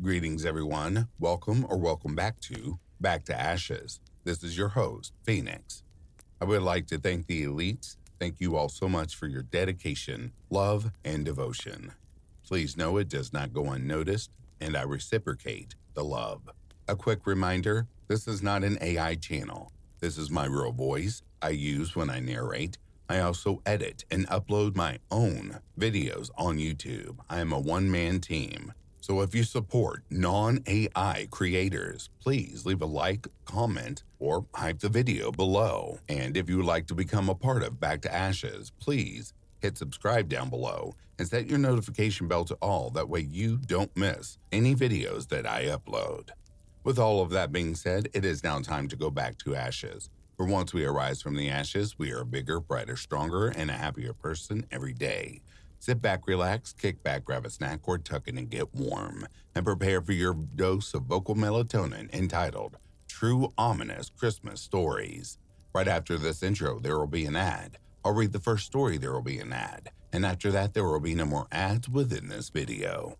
Greetings, everyone. Welcome back to BackToAshes. This is your host, Phoenix. I would like to thank the elites. Thank you all so much for your dedication, love, and devotion. Please know it does not go unnoticed, and I reciprocate the love. A quick reminder, this is not an AI channel. This is my real voice I use when I narrate. I also edit and upload my own videos on YouTube. I am a one-man team. So if you support non-AI creators, please leave a like, comment, or hype the video below. And if you would like to become a part of BackToAshes, please hit subscribe down below and set your notification bell to all. That way you don't miss any videos that I upload. With all of that being said, it is now time to go back to ashes. For once we arise from the ashes, we are a bigger, brighter, stronger, and a happier person every day. Sit back, relax, kick back, grab a snack, or tuck in and get warm, and prepare for your dose of vocal melatonin entitled True Ominous Christmas Stories. Right after this intro, there will be an ad. I'll read the first story, there will be an ad, and after that, there will be no more ads within this video.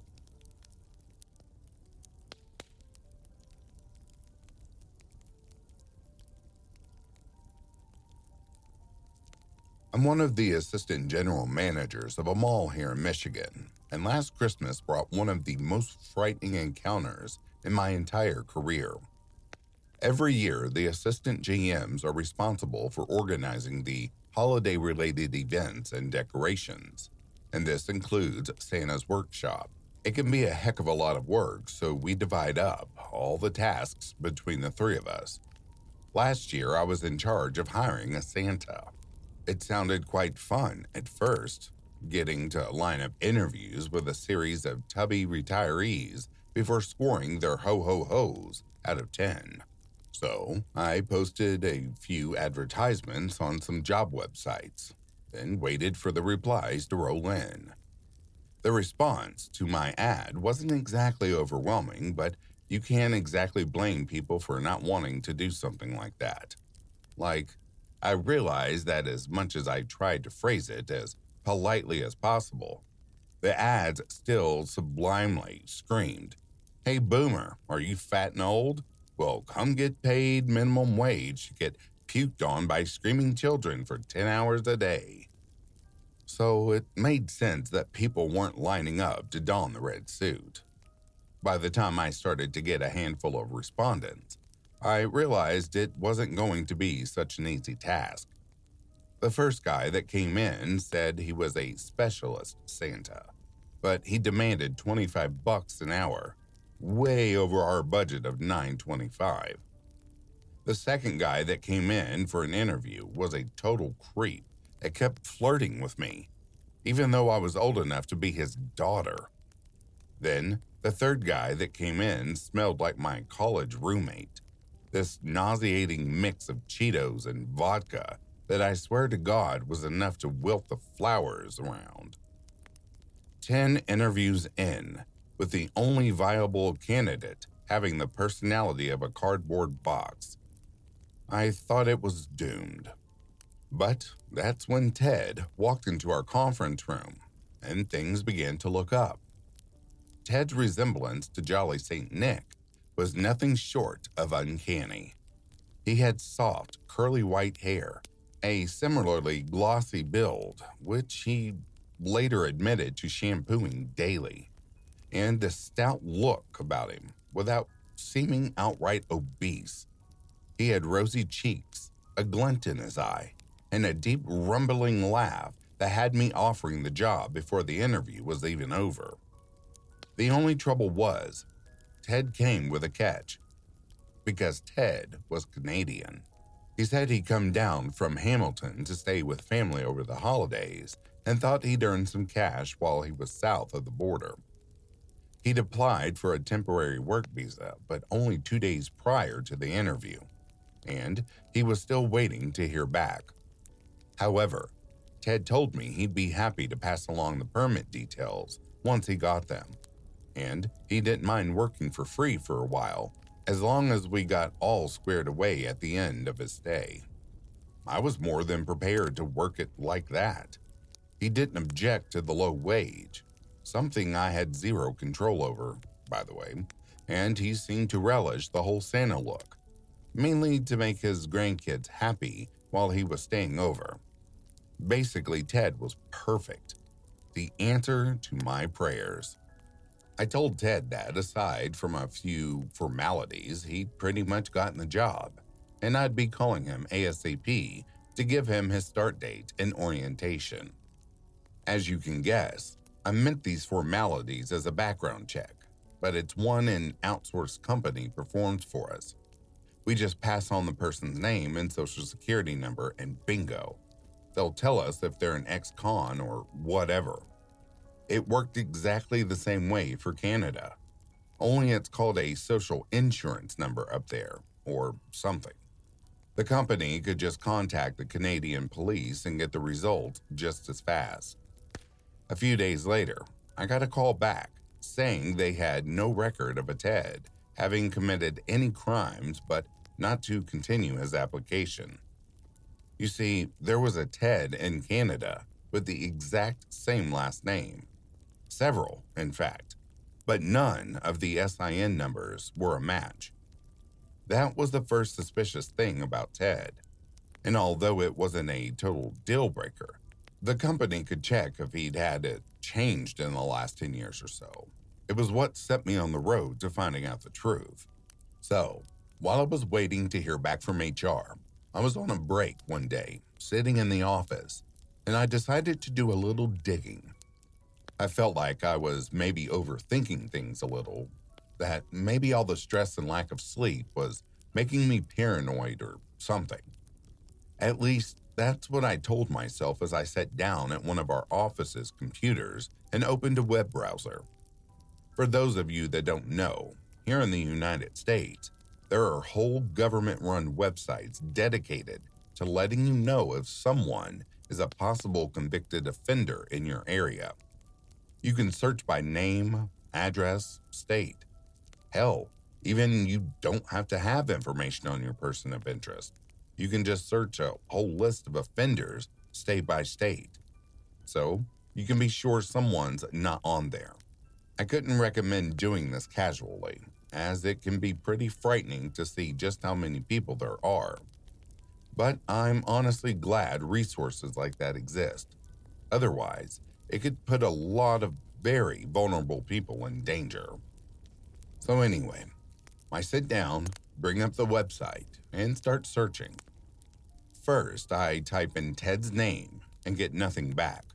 I'm one of the assistant general managers of a mall here in Michigan, and last Christmas brought one of the most frightening encounters in my entire career. Every year, the assistant GMs are responsible for organizing the holiday-related events and decorations, and this includes Santa's workshop. It can be a heck of a lot of work, so we divide up all the tasks between the three of us. Last year, I was in charge of hiring a Santa. It sounded quite fun at first, getting to line up interviews with a series of tubby retirees before scoring their ho-ho-hos out of 10. So, I posted a few advertisements on some job websites, then waited for the replies to roll in. The response to my ad wasn't exactly overwhelming, but you can't exactly blame people for not wanting to do something like that. I realized that as much as I tried to phrase it as politely as possible, the ads still sublimely screamed, "Hey boomer, are you fat and old? Well, come get paid minimum wage to get puked on by screaming children for 10 hours a day." So it made sense that people weren't lining up to don the red suit. By the time I started to get a handful of respondents, I realized it wasn't going to be such an easy task. The first guy that came in said he was a specialist Santa, but he demanded $25 an hour, way over our budget of $9.25. The second guy that came in for an interview was a total creep that kept flirting with me, even though I was old enough to be his daughter. Then, the third guy that came in smelled like my college roommate. This nauseating mix of Cheetos and vodka that I swear to God was enough to wilt the flowers around. 10 interviews in, with the only viable candidate having the personality of a cardboard box. I thought it was doomed. But that's when Ted walked into our conference room, and things began to look up. Ted's resemblance to Jolly St. Nick was nothing short of uncanny. He had soft, curly white hair, a similarly glossy build, which he later admitted to shampooing daily, and a stout look about him without seeming outright obese. He had rosy cheeks, a glint in his eye, and a deep rumbling laugh that had me offering the job before the interview was even over. The only trouble was, Ted came with a catch, because Ted was Canadian. He said he'd come down from Hamilton to stay with family over the holidays and thought he'd earn some cash while he was south of the border. He'd applied for a temporary work visa, but only 2 days prior to the interview, and he was still waiting to hear back. However, Ted told me he'd be happy to pass along the permit details once he got them, and he didn't mind working for free for a while, as long as we got all squared away at the end of his stay. I was more than prepared to work it like that. He didn't object to the low wage, something I had zero control over, by the way, and he seemed to relish the whole Santa look, mainly to make his grandkids happy while he was staying over. Basically, Ted was perfect, the answer to my prayers. I told Ted that aside from a few formalities, he'd pretty much gotten the job, and I'd be calling him ASAP to give him his start date and orientation. As you can guess, I meant these formalities as a background check, but it's one an outsourced company performs for us. We just pass on the person's name and social security number, and bingo. They'll tell us if they're an ex-con or whatever. It worked exactly the same way for Canada, only it's called a social insurance number up there, or something. The company could just contact the Canadian police and get the result just as fast. A few days later, I got a call back saying they had no record of a Ted having committed any crimes but not to continue his application. You see, there was a Ted in Canada with the exact same last name. Several, in fact, but none of the SIN numbers were a match. That was the first suspicious thing about Ted, and although it wasn't a total deal breaker, the company could check if he'd had it changed in the last 10 years or so. It was what set me on the road to finding out the truth. So, while I was waiting to hear back from HR, I was on a break one day, sitting in the office, and I decided to do a little digging. I felt like I was maybe overthinking things a little, that maybe all the stress and lack of sleep was making me paranoid or something. At least, that's what I told myself as I sat down at one of our office's computers and opened a web browser. For those of you that don't know, here in the United States, there are whole government-run websites dedicated to letting you know if someone is a possible convicted offender in your area. You can search by name, address, state. Hell, even you don't have to have information on your person of interest. You can just search a whole list of offenders state by state. So you can be sure someone's not on there. I couldn't recommend doing this casually, as it can be pretty frightening to see just how many people there are. But I'm honestly glad resources like that exist. Otherwise, it could put a lot of very vulnerable people in danger. So anyway, I sit down, bring up the website, and start searching. First, I type in Ted's name and get nothing back.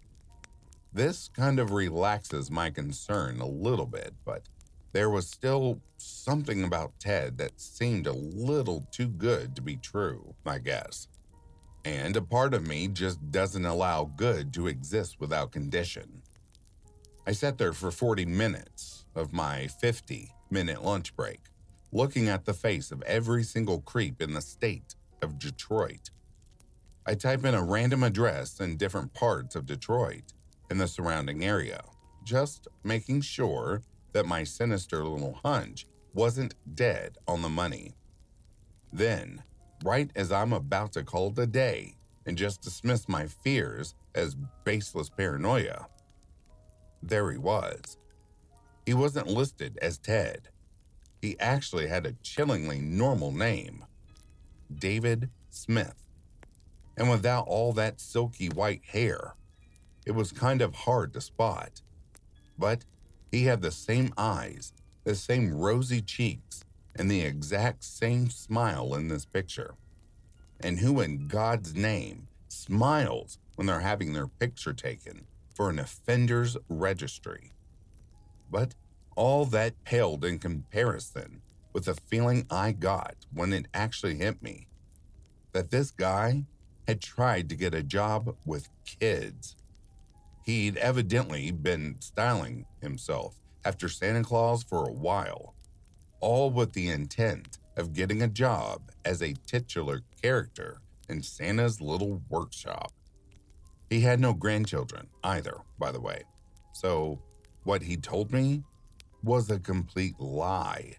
This kind of relaxes my concern a little bit, but there was still something about Ted that seemed a little too good to be true, I guess. And a part of me just doesn't allow good to exist without condition. I sat there for 40 minutes of my 50-minute lunch break, looking at the face of every single creep in the state of Detroit. I type in a random address in different parts of Detroit and the surrounding area, just making sure that my sinister little hunch wasn't dead on the money. Then, right as I'm about to call it a day and just dismiss my fears as baseless paranoia, there he was. He wasn't listed as Ted. He actually had a chillingly normal name, David Smith. And without all that silky white hair, it was kind of hard to spot. But he had the same eyes, the same rosy cheeks, and the exact same smile in this picture. And who in God's name smiles when they're having their picture taken for an offender's registry? But all that paled in comparison with the feeling I got when it actually hit me, that this guy had tried to get a job with kids. He'd evidently been styling himself after Santa Claus for a while, all with the intent of getting a job as a titular character in Santa's little workshop. He had no grandchildren either, by the way, so what he told me was a complete lie.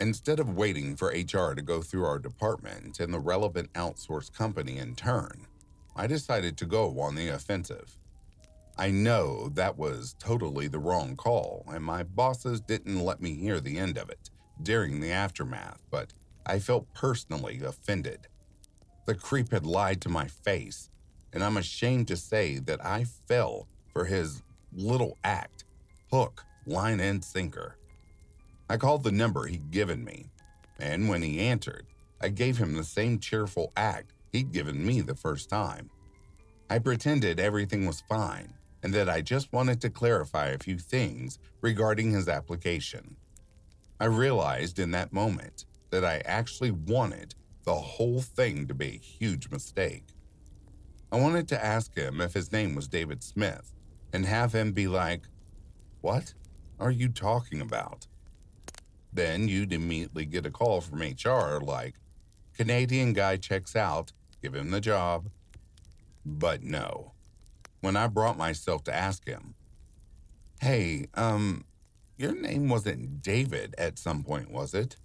Instead of waiting for HR to go through our department and the relevant outsourced company in turn, I decided to go on the offensive. I know that was totally the wrong call, and my bosses didn't let me hear the end of it during the aftermath, but I felt personally offended. The creep had lied to my face, and I'm ashamed to say that I fell for his little act, hook, line, and sinker. I called the number he'd given me, and when he answered, I gave him the same cheerful act he'd given me the first time. I pretended everything was fine and that I just wanted to clarify a few things regarding his application. I realized in that moment that I actually wanted the whole thing to be a huge mistake. I wanted to ask him if his name was David Smith and have him be like, "What are you talking about?" Then you'd immediately get a call from HR like, "Canadian guy checks out, give him the job." But no. When I brought myself to ask him, "Hey, your name wasn't David at some point, was it?"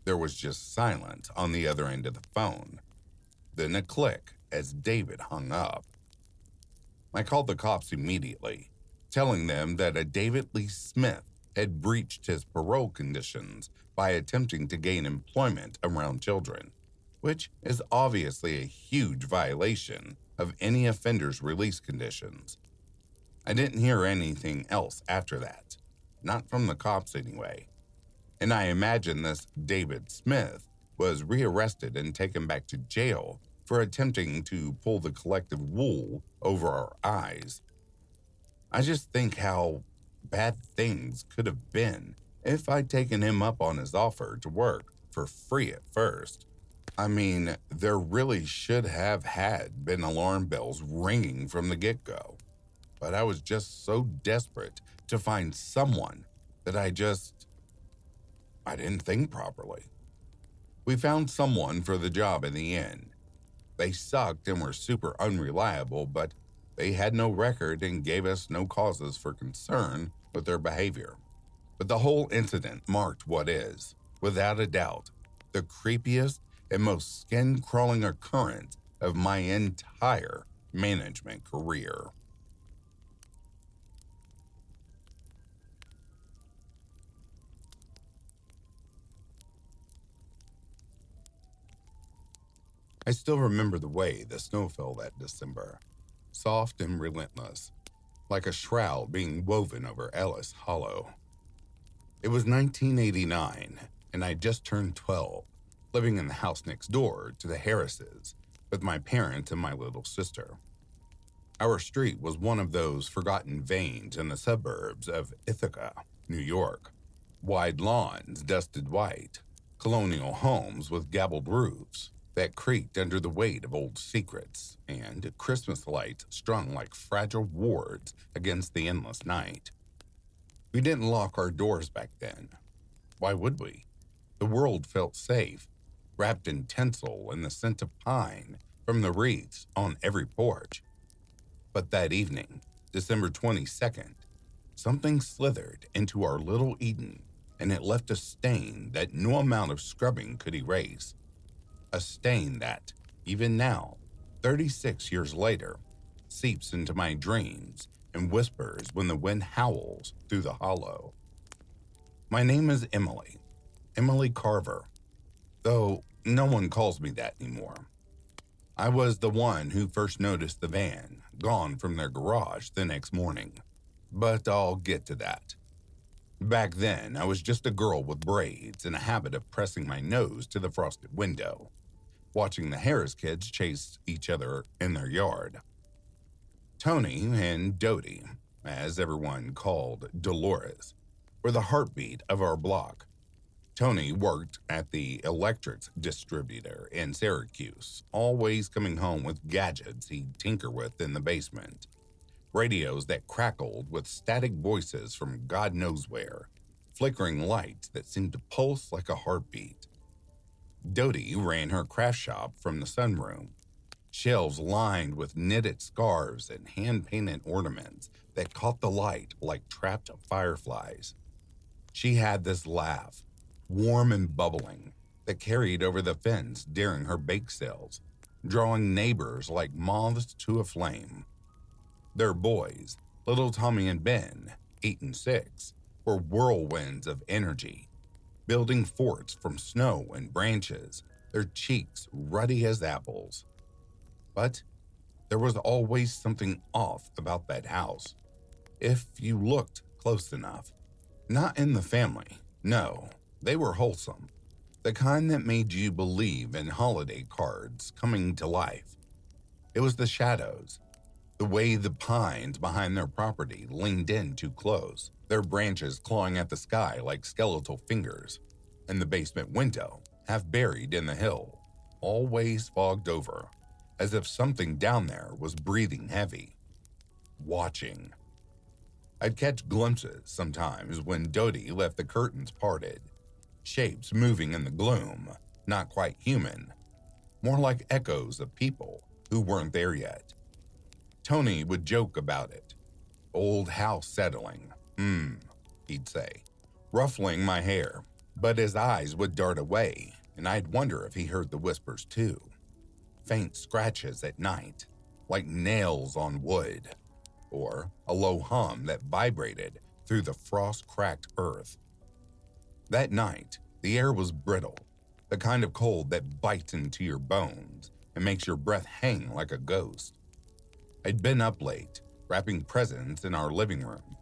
There was just silence on the other end of the phone. Then a click as David hung up. I called the cops immediately, telling them that a David Lee Smith had breached his parole conditions by attempting to gain employment around children, which is obviously a huge violation of any offender's release conditions. I didn't hear anything else after that, not from the cops anyway, and I imagine this David Smith was rearrested and taken back to jail for attempting to pull the collective wool over our eyes. I just think how bad things could have been if I'd taken him up on his offer to work for free at first. I mean, there really should have had been alarm bells ringing from the get-go, but I was just so desperate to find someone that I didn't think properly. We found someone for the job in the end. They sucked and were super unreliable, but they had no record and gave us no causes for concern with their behavior. But the whole incident marked what is, without a doubt, the creepiest and most skin-crawling occurrence of my entire management career. I still remember the way the snow fell that December, soft and relentless, like a shroud being woven over Ellis Hollow. It was 1989, and I just turned 12, living in the house next door to the Harrises with my parents and my little sister. Our street was one of those forgotten veins in the suburbs of Ithaca, New York. Wide lawns dusted white, colonial homes with gabled roofs that creaked under the weight of old secrets, and Christmas lights strung like fragile wards against the endless night. We didn't lock our doors back then. Why would we? The world felt safe, wrapped in tinsel and the scent of pine from the wreaths on every porch. But that evening, December 22nd, something slithered into our little Eden, and it left a stain that no amount of scrubbing could erase. A stain that, even now, 36 years later, seeps into my dreams and whispers when the wind howls through the hollow. My name is Emily Carver, though no one calls me that anymore. I was the one who first noticed the van, gone from their garage the next morning. But I'll get to that. Back then, I was just a girl with braids and a habit of pressing my nose to the frosted window, watching the Harris kids chase each other in their yard. Tony and Dodie, as everyone called Dolores, were the heartbeat of our block. Tony worked at the electrics distributor in Syracuse, always coming home with gadgets he'd tinker with in the basement. Radios that crackled with static voices from God knows where, flickering lights that seemed to pulse like a heartbeat. Dodie ran her craft shop from the sunroom, shelves lined with knitted scarves and hand-painted ornaments that caught the light like trapped fireflies. She had this laugh, warm and bubbling, that carried over the fence during her bake sales, drawing neighbors like moths to a flame. Their boys, little Tommy and Ben, 8 and 6, were whirlwinds of energy, building forts from snow and branches, their cheeks ruddy as apples. But there was always something off about that house, if you looked close enough. Not in the family, no, they were wholesome, the kind that made you believe in holiday cards coming to life. It was the shadows, the way the pines behind their property leaned in too close, their branches clawing at the sky like skeletal fingers, and the basement window, half buried in the hill, always fogged over, as if something down there was breathing heavy, watching. I'd catch glimpses sometimes when Dodie left the curtains parted, shapes moving in the gloom, not quite human, more like echoes of people who weren't there yet. Tony would joke about it. Old house settling, he'd say, ruffling my hair, but his eyes would dart away, and I'd wonder if he heard the whispers too. Faint scratches at night, like nails on wood, or a low hum that vibrated through the frost-cracked earth. That night, the air was brittle, the kind of cold that bites into your bones and makes your breath hang like a ghost. I'd been up late, wrapping presents in our living room,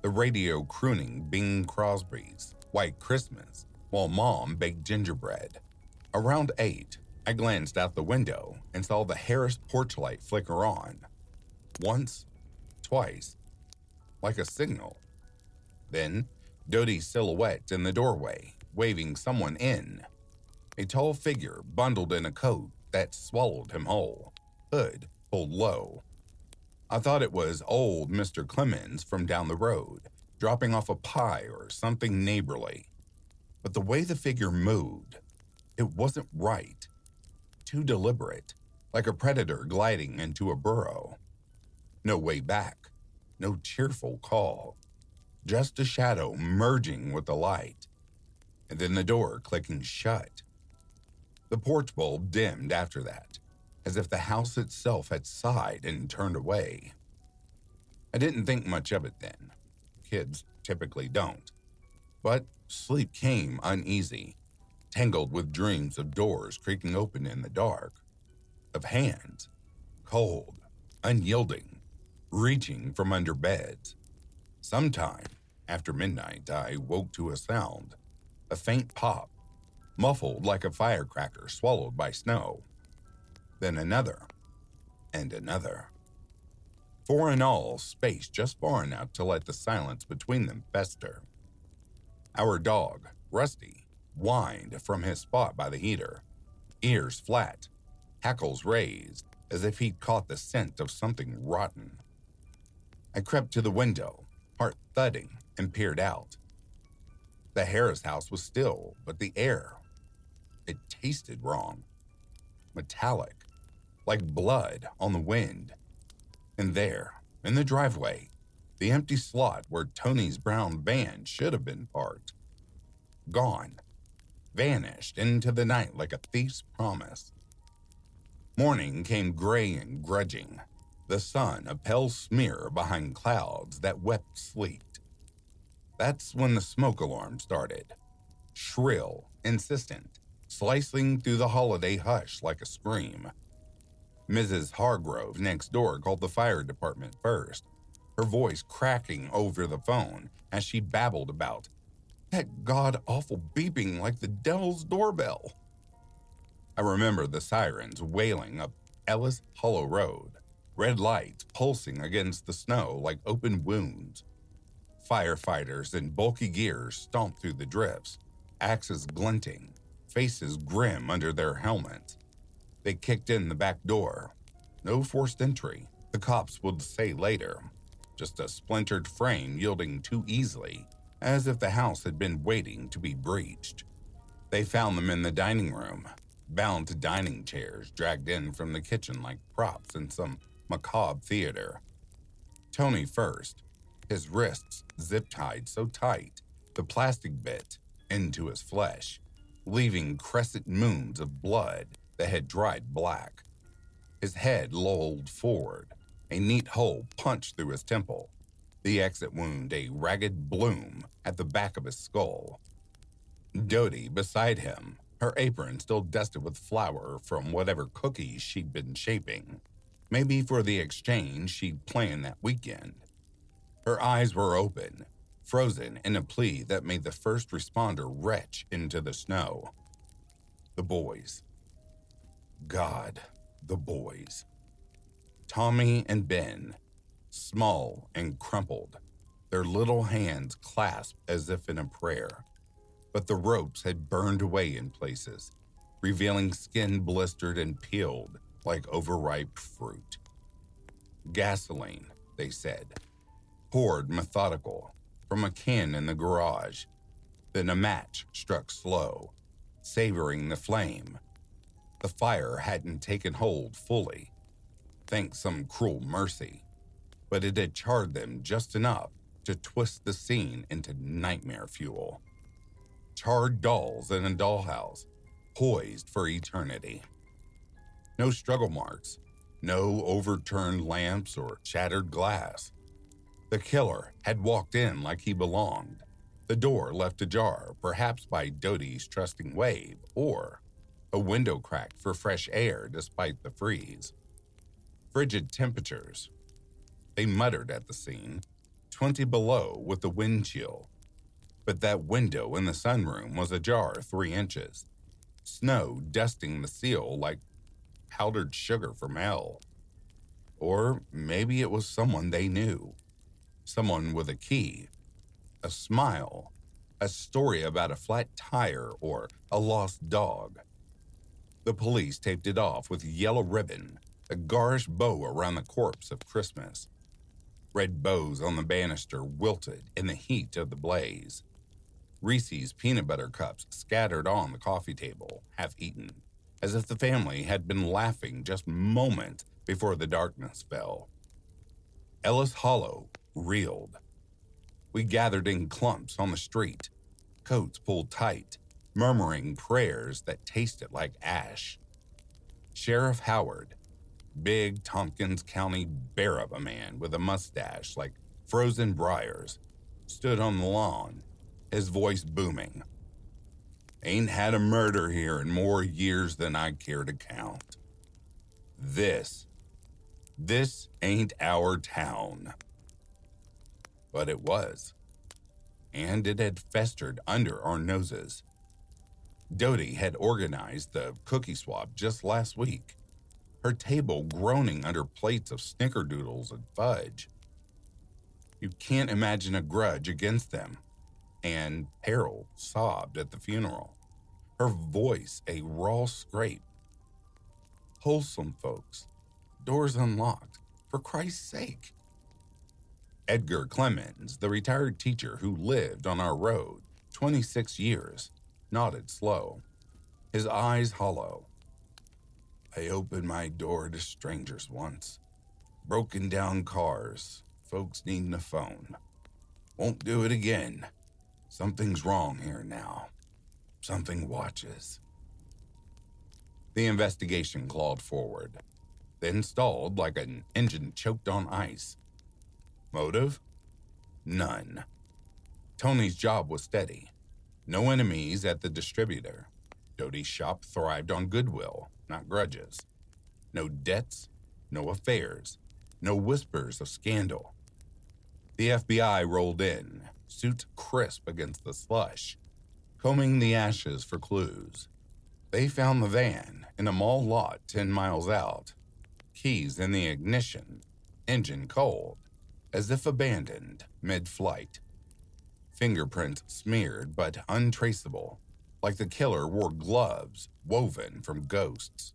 the radio crooning Bing Crosby's White Christmas while Mom baked gingerbread. Around 8, I glanced out the window and saw the Harris porch light flicker on. Once, twice, like a signal. Then, Dodie's silhouette in the doorway, waving someone in. A tall figure bundled in a coat that swallowed him whole, hood pulled low. I thought it was old Mr. Clemens from down the road, dropping off a pie or something neighborly. But the way the figure moved, it wasn't right. Too deliberate, like a predator gliding into a burrow. No way back, no cheerful call, just a shadow merging with the light, and then the door clicking shut. The porch bulb dimmed after that, as if the house itself had sighed and turned away. I didn't think much of it then. Kids typically don't. But sleep came uneasy, tangled with dreams of doors creaking open in the dark, of hands, cold, unyielding, reaching from under beds. Sometime after midnight, I woke to a sound, a faint pop, muffled like a firecracker swallowed by snow. Then another, and another. 4 in all, spaced just far enough to let the silence between them fester. Our dog, Rusty, whined from his spot by the heater, ears flat, hackles raised, as if he'd caught the scent of something rotten. I crept to the window, heart thudding, and peered out. The Harris house was still, but the air, it tasted wrong. Metallic, like blood on the wind. And there, in the driveway, the empty slot where Tony's brown van should have been parked. Gone, vanished into the night like a thief's promise. Morning came gray and grudging, the sun a pale smear behind clouds that wept sleet. That's when the smoke alarm started, shrill, insistent, slicing through the holiday hush like a scream. Mrs. Hargrove next door called the fire department first, her voice cracking over the phone as she babbled about that god-awful beeping like the devil's doorbell. I remember the sirens wailing up Ellis Hollow Road, red lights pulsing against the snow like open wounds. Firefighters in bulky gear stomped through the drifts, axes glinting, faces grim under their helmets. They kicked in the back door. No forced entry, the cops would say later. Just a splintered frame yielding too easily, as if the house had been waiting to be breached. They found them in the dining room, bound to dining chairs dragged in from the kitchen like props in some macabre theater. Tony first, his wrists zip-tied so tight, the plastic bit into his flesh, leaving crescent moons of blood that had dried black. His head lolled forward, a neat hole punched through his temple, the exit wound a ragged bloom at the back of his skull. Dodie beside him, her apron still dusted with flour from whatever cookies she'd been shaping, maybe for the exchange she'd planned that weekend. Her eyes were open, frozen in a plea that made the first responder retch into the snow. The boys. God, the boys. Tommy and Ben, small and crumpled, their little hands clasped as if in a prayer. But the ropes had burned away in places, revealing skin blistered and peeled like overripe fruit. Gasoline, they said, poured methodical from a can in the garage. Then a match struck slow, savoring the flame. The fire hadn't taken hold fully, thanks some cruel mercy, but it had charred them just enough to twist the scene into nightmare fuel. Charred dolls in a dollhouse, poised for eternity. No struggle marks, no overturned lamps or shattered glass. The killer had walked in like he belonged, the door left ajar, perhaps by Dodie's trusting wave, or a window cracked for fresh air despite the freeze. Frigid temperatures. They muttered at the scene, 20 below with the wind chill. But that window in the sunroom was ajar 3 inches, snow dusting the seal like powdered sugar from hell. Or maybe it was someone they knew, someone with a key, a smile, a story about a flat tire or a lost dog. The police taped it off with yellow ribbon, a garish bow around the corpse of Christmas. Red bows on the banister wilted in the heat of the blaze. Reese's peanut butter cups scattered on the coffee table, half eaten, as if the family had been laughing just moments before the darkness fell. Ellis Hollow reeled. We gathered in clumps on the street, coats pulled tight, murmuring prayers that tasted like ash. Sheriff Howard, big Tompkins County bear of a man with a mustache like frozen briars, stood on the lawn, his voice booming. Ain't had a murder here in more years than I care to count. This ain't our town. But it was, and it had festered under our noses. Dodie had organized the cookie swap just last week, her table groaning under plates of snickerdoodles and fudge. You can't imagine a grudge against them. And Peril sobbed at the funeral, her voice a raw scrape. Wholesome folks, doors unlocked, for Christ's sake. Edgar Clemens, the retired teacher who lived on our road 26 years, nodded slow, his eyes hollow. I opened my door to strangers once. Broken down cars, folks needing a phone. Won't do it again. Something's wrong here now. Something watches. The investigation clawed forward, then stalled like an engine choked on ice. Motive? None. Tony's job was steady. No enemies at the distributor. Dodie's shop thrived on goodwill, not grudges. No debts, no affairs, no whispers of scandal. The FBI rolled in, suits crisp against the slush, combing the ashes for clues. They found the van in a mall lot 10 miles out, keys in the ignition, engine cold, as if abandoned mid-flight. Fingerprints smeared but untraceable, like the killer wore gloves woven from ghosts.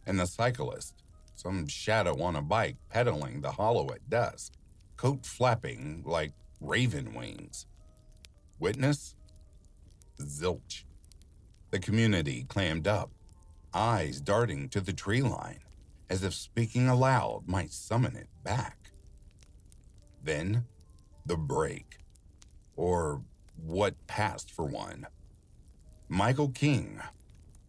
And the cyclist, some shadow on a bike pedaling the hollow at dusk, coat flapping like raven wings. Witness? Zilch. The community clammed up, eyes darting to the tree line, as if speaking aloud might summon it back. Then, the break, or what passed for one. Michael King,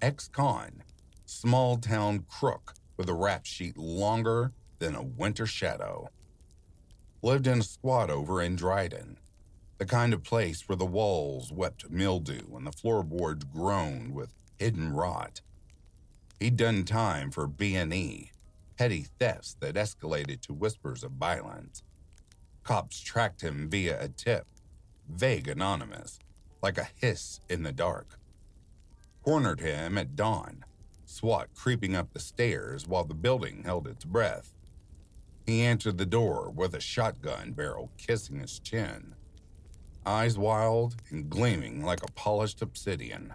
ex-con, small-town crook with a rap sheet longer than a winter shadow. Lived in a squat over in Dryden, the kind of place where the walls wept mildew and the floorboards groaned with hidden rot. He'd done time for B&E, petty thefts that escalated to whispers of violence. Cops tracked him via a tip, vague anonymous, like a hiss in the dark. Cornered him at dawn, SWAT creeping up the stairs while the building held its breath. He answered the door with a shotgun barrel kissing his chin, eyes wild and gleaming like a polished obsidian.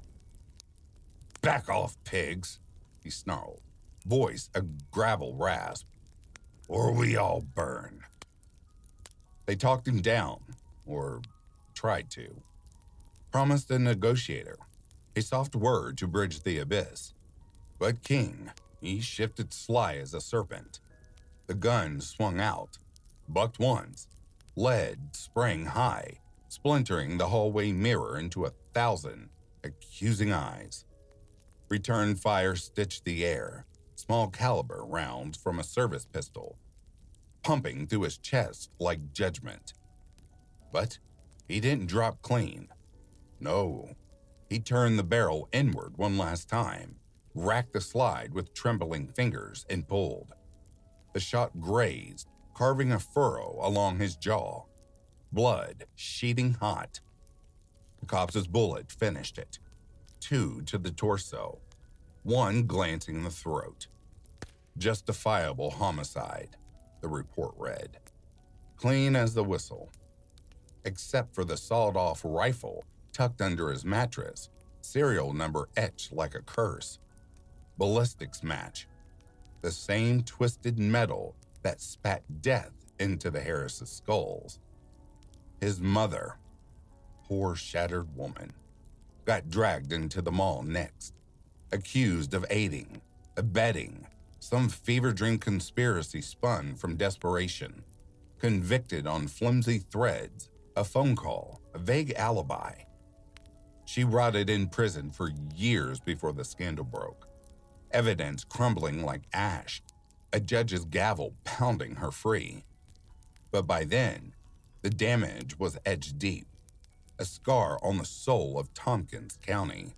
"Back off, pigs," he snarled, voice a gravel rasp, "or we all burn." They talked him down, or tried to. Promised a negotiator, a soft word to bridge the abyss. But King, he shifted sly as a serpent. The gun swung out, bucked once, lead sprang high, splintering the hallway mirror into 1,000 accusing eyes. Return fire stitched the air, small caliber rounds from a service pistol, pumping through his chest like judgment. But he didn't drop clean. No, he turned the barrel inward one last time, racked the slide with trembling fingers, and pulled. The shot grazed, carving a furrow along his jaw, blood sheeting hot. The cop's bullet finished it, 2 to the torso, 1 glancing the throat. Justifiable homicide, the report read. Clean as the whistle. Except for the sawed-off rifle tucked under his mattress, serial number etched like a curse. Ballistics match. The same twisted metal that spat death into the Harris' skulls. His mother, poor shattered woman, got dragged into the mall next, accused of aiding, abetting, some fever dream conspiracy spun from desperation, convicted on flimsy threads, a phone call, a vague alibi. She rotted in prison for years before the scandal broke, evidence crumbling like ash, a judge's gavel pounding her free. But by then, the damage was edged deep, a scar on the soul of Tompkins County.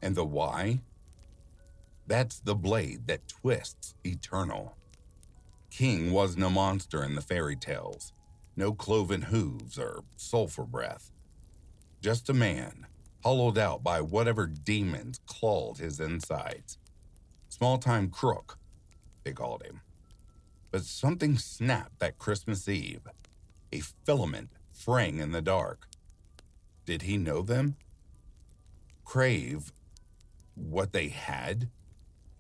And the why? That's the blade that twists eternal. King wasn't a monster in the fairy tales, no cloven hooves or sulfur breath. Just a man, hollowed out by whatever demons clawed his insides. Small-time crook, they called him. But something snapped that Christmas Eve, a filament fraying in the dark. Did he know them? Crave what they had?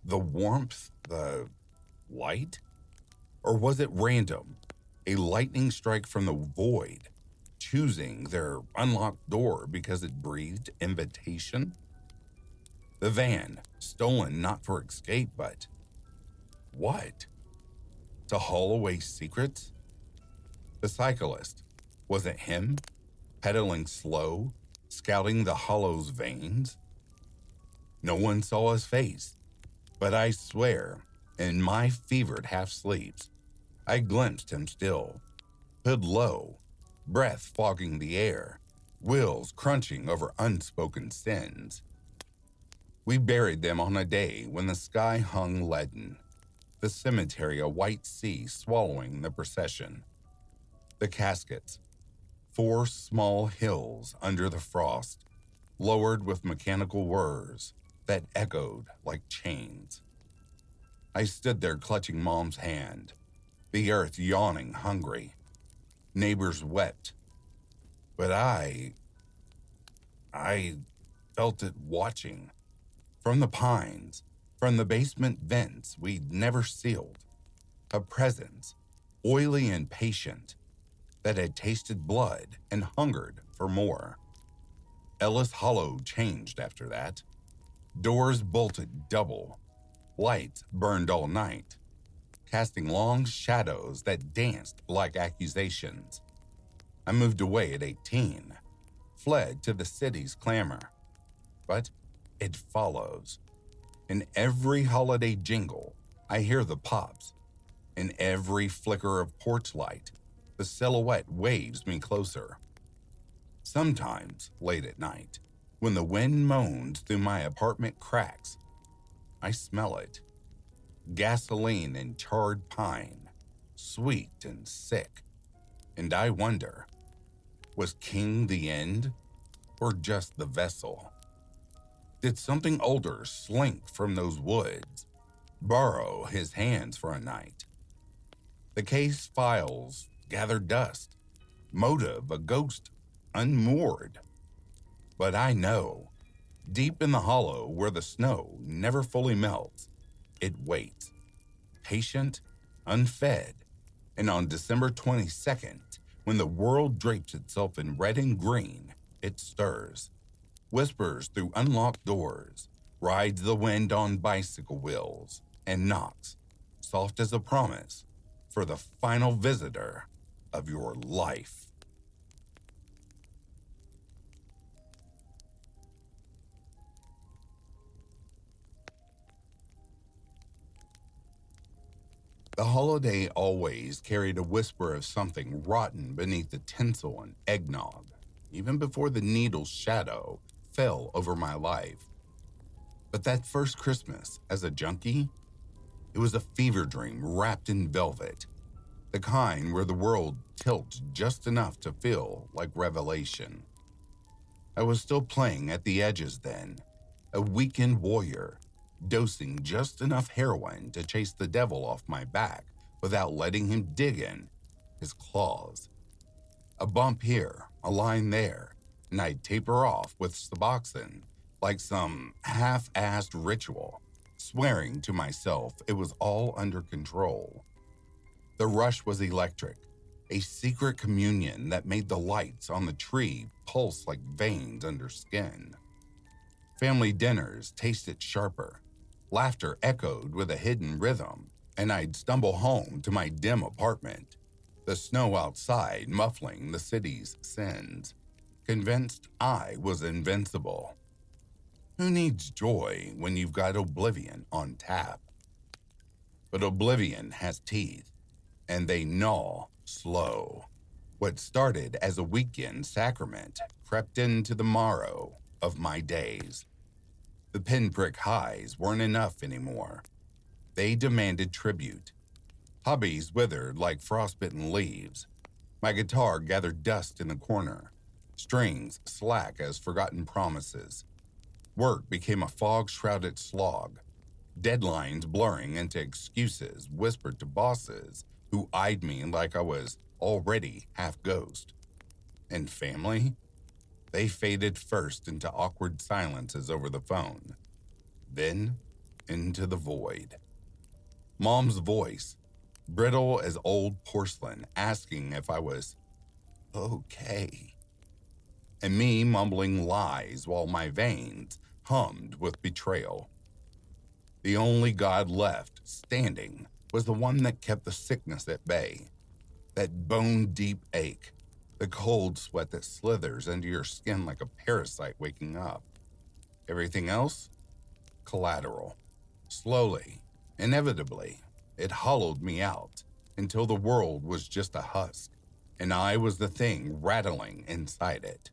The warmth, the light? Or was it random, a lightning strike from the void, choosing their unlocked door because it breathed invitation? The van, stolen not for escape, but what? To haul away secrets? The cyclist, was it him, pedaling slow, scouting the hollow's veins? No one saw his face, but I swear, in my fevered half-sleeps, I glimpsed him still, hood low, breath fogging the air, wheels crunching over unspoken sins. We buried them on a day when the sky hung leaden, the cemetery a white sea swallowing the procession. The caskets, 4 small hills under the frost, lowered with mechanical whirs that echoed like chains. I stood there clutching Mom's hand, the earth yawning hungry. Neighbors wept. But I felt it watching. From the pines, from the basement vents we'd never sealed. A presence, oily and patient, that had tasted blood and hungered for more. Ellis Hollow changed after that. Doors bolted double. Lights burned all night, casting long shadows that danced like accusations. I moved away at 18, fled to the city's clamor. But it follows. In every holiday jingle, I hear the pops. In every flicker of porch light, the silhouette waves me closer. Sometimes, late at night, when the wind moans through my apartment cracks, I smell it. Gasoline and charred pine, sweet and sick. And I wonder, was King the end, or just the vessel? Did something older slink from those woods, borrow his hands for a night? The case files gather dust, motive a ghost unmoored. But I know, deep in the hollow where the snow never fully melts, it waits, patient, unfed, and on December 22nd, when the world drapes itself in red and green, it stirs, whispers through unlocked doors, rides the wind on bicycle wheels, and knocks, soft as a promise, for the final visitor of your life. The holiday always carried a whisper of something rotten beneath the tinsel and eggnog, even before the needle's shadow fell over my life. But that first Christmas as a junkie, it was a fever dream wrapped in velvet, the kind where the world tilts just enough to feel like revelation. I was still playing at the edges then, a weekend warrior, dosing just enough heroin to chase the devil off my back without letting him dig in his claws. A bump here, a line there, and I'd taper off with Suboxone like some half-assed ritual, swearing to myself it was all under control. The rush was electric, a secret communion that made the lights on the tree pulse like veins under skin. Family dinners tasted sharper, laughter echoed with a hidden rhythm, and I'd stumble home to my dim apartment, the snow outside muffling the city's sins, convinced I was invincible. Who needs joy when you've got oblivion on tap? But oblivion has teeth, and they gnaw slow. What started as a weekend sacrament crept into the marrow of my days. The pinprick highs weren't enough anymore. They demanded tribute. Hobbies withered like frostbitten leaves. My guitar gathered dust in the corner, strings slack as forgotten promises. Work became a fog-shrouded slog, deadlines blurring into excuses whispered to bosses who eyed me like I was already half ghost. And family? They faded first into awkward silences over the phone, then into the void. Mom's voice, brittle as old porcelain, asking if I was okay. And me mumbling lies while my veins hummed with betrayal. The only God left standing was the one that kept the sickness at bay, that bone-deep ache, the cold sweat that slithers into your skin like a parasite waking up. Everything else? Collateral. Slowly, inevitably, it hollowed me out until the world was just a husk, and I was the thing rattling inside it.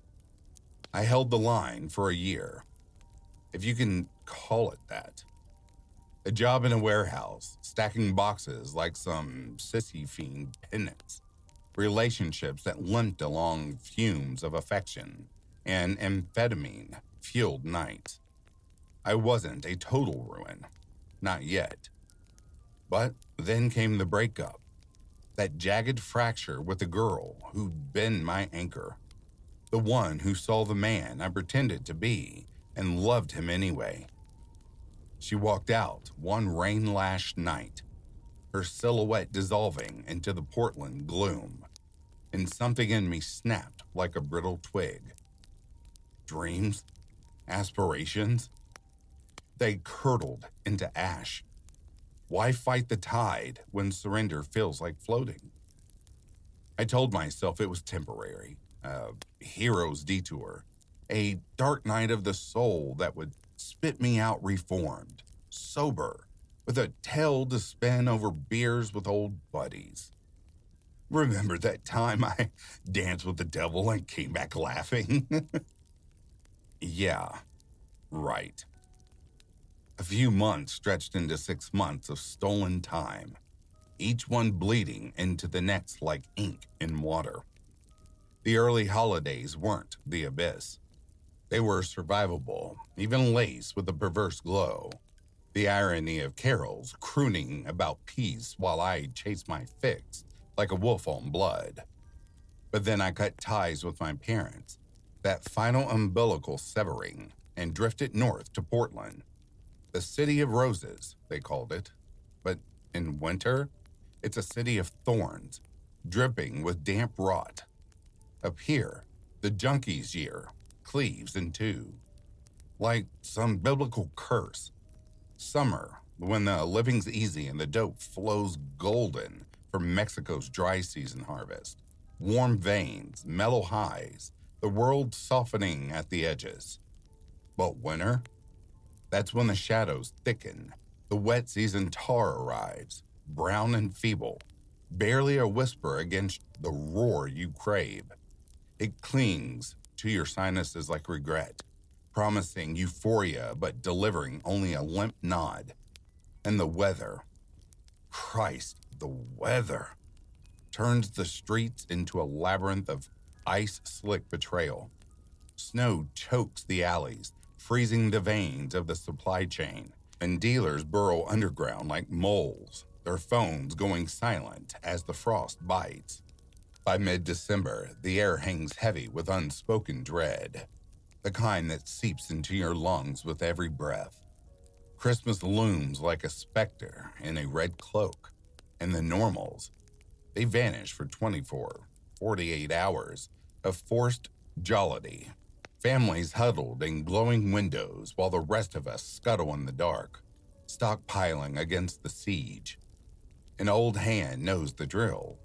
I held the line for a year, if you can call it that. A job in a warehouse, stacking boxes like some sissy fiend penance. Relationships that limped along fumes of affection and amphetamine-fueled nights. I wasn't a total ruin, not yet. But then came the breakup, that jagged fracture with the girl who'd been my anchor, the one who saw the man I pretended to be and loved him anyway. She walked out one rain-lashed night, her silhouette dissolving into the Portland gloom, and something in me snapped like a brittle twig. Dreams? Aspirations? They curdled into ash. Why fight the tide when surrender feels like floating? I told myself it was temporary, a hero's detour, a dark night of the soul that would spit me out reformed, sober, with a tale to spin over beers with old buddies. Remember that time I danced with the devil and came back laughing? Yeah, right. A few months stretched into 6 months of stolen time, each one bleeding into the next like ink in water. The early holidays weren't the abyss. They were survivable, even laced with a perverse glow. The irony of carols crooning about peace while I chased my fix like a wolf on blood. But then I cut ties with my parents, that final umbilical severing, and drifted north to Portland. The City of Roses, they called it. But in winter, it's a city of thorns, dripping with damp rot. Up here, the junkies' year cleaves in two, like some biblical curse. Summer, when the living's easy and the dope flows golden from Mexico's dry season harvest. Warm veins, mellow highs, the world softening at the edges. But winter? That's when the shadows thicken, the wet season tar arrives, brown and feeble, barely a whisper against the roar you crave. It clings to your sinuses like regret, promising euphoria but delivering only a limp nod. And the weather, Christ, the weather, turns the streets into a labyrinth of ice-slick betrayal. Snow chokes the alleys, freezing the veins of the supply chain, and dealers burrow underground like moles, their phones going silent as the frost bites. By mid-December, the air hangs heavy with unspoken dread, the kind that seeps into your lungs with every breath. Christmas looms like a specter in a red cloak, and the normals, they vanish for 24, 48 hours of forced jollity. Families huddled in glowing windows while the rest of us scuttle in the dark, stockpiling against the siege. An old hand knows the drill.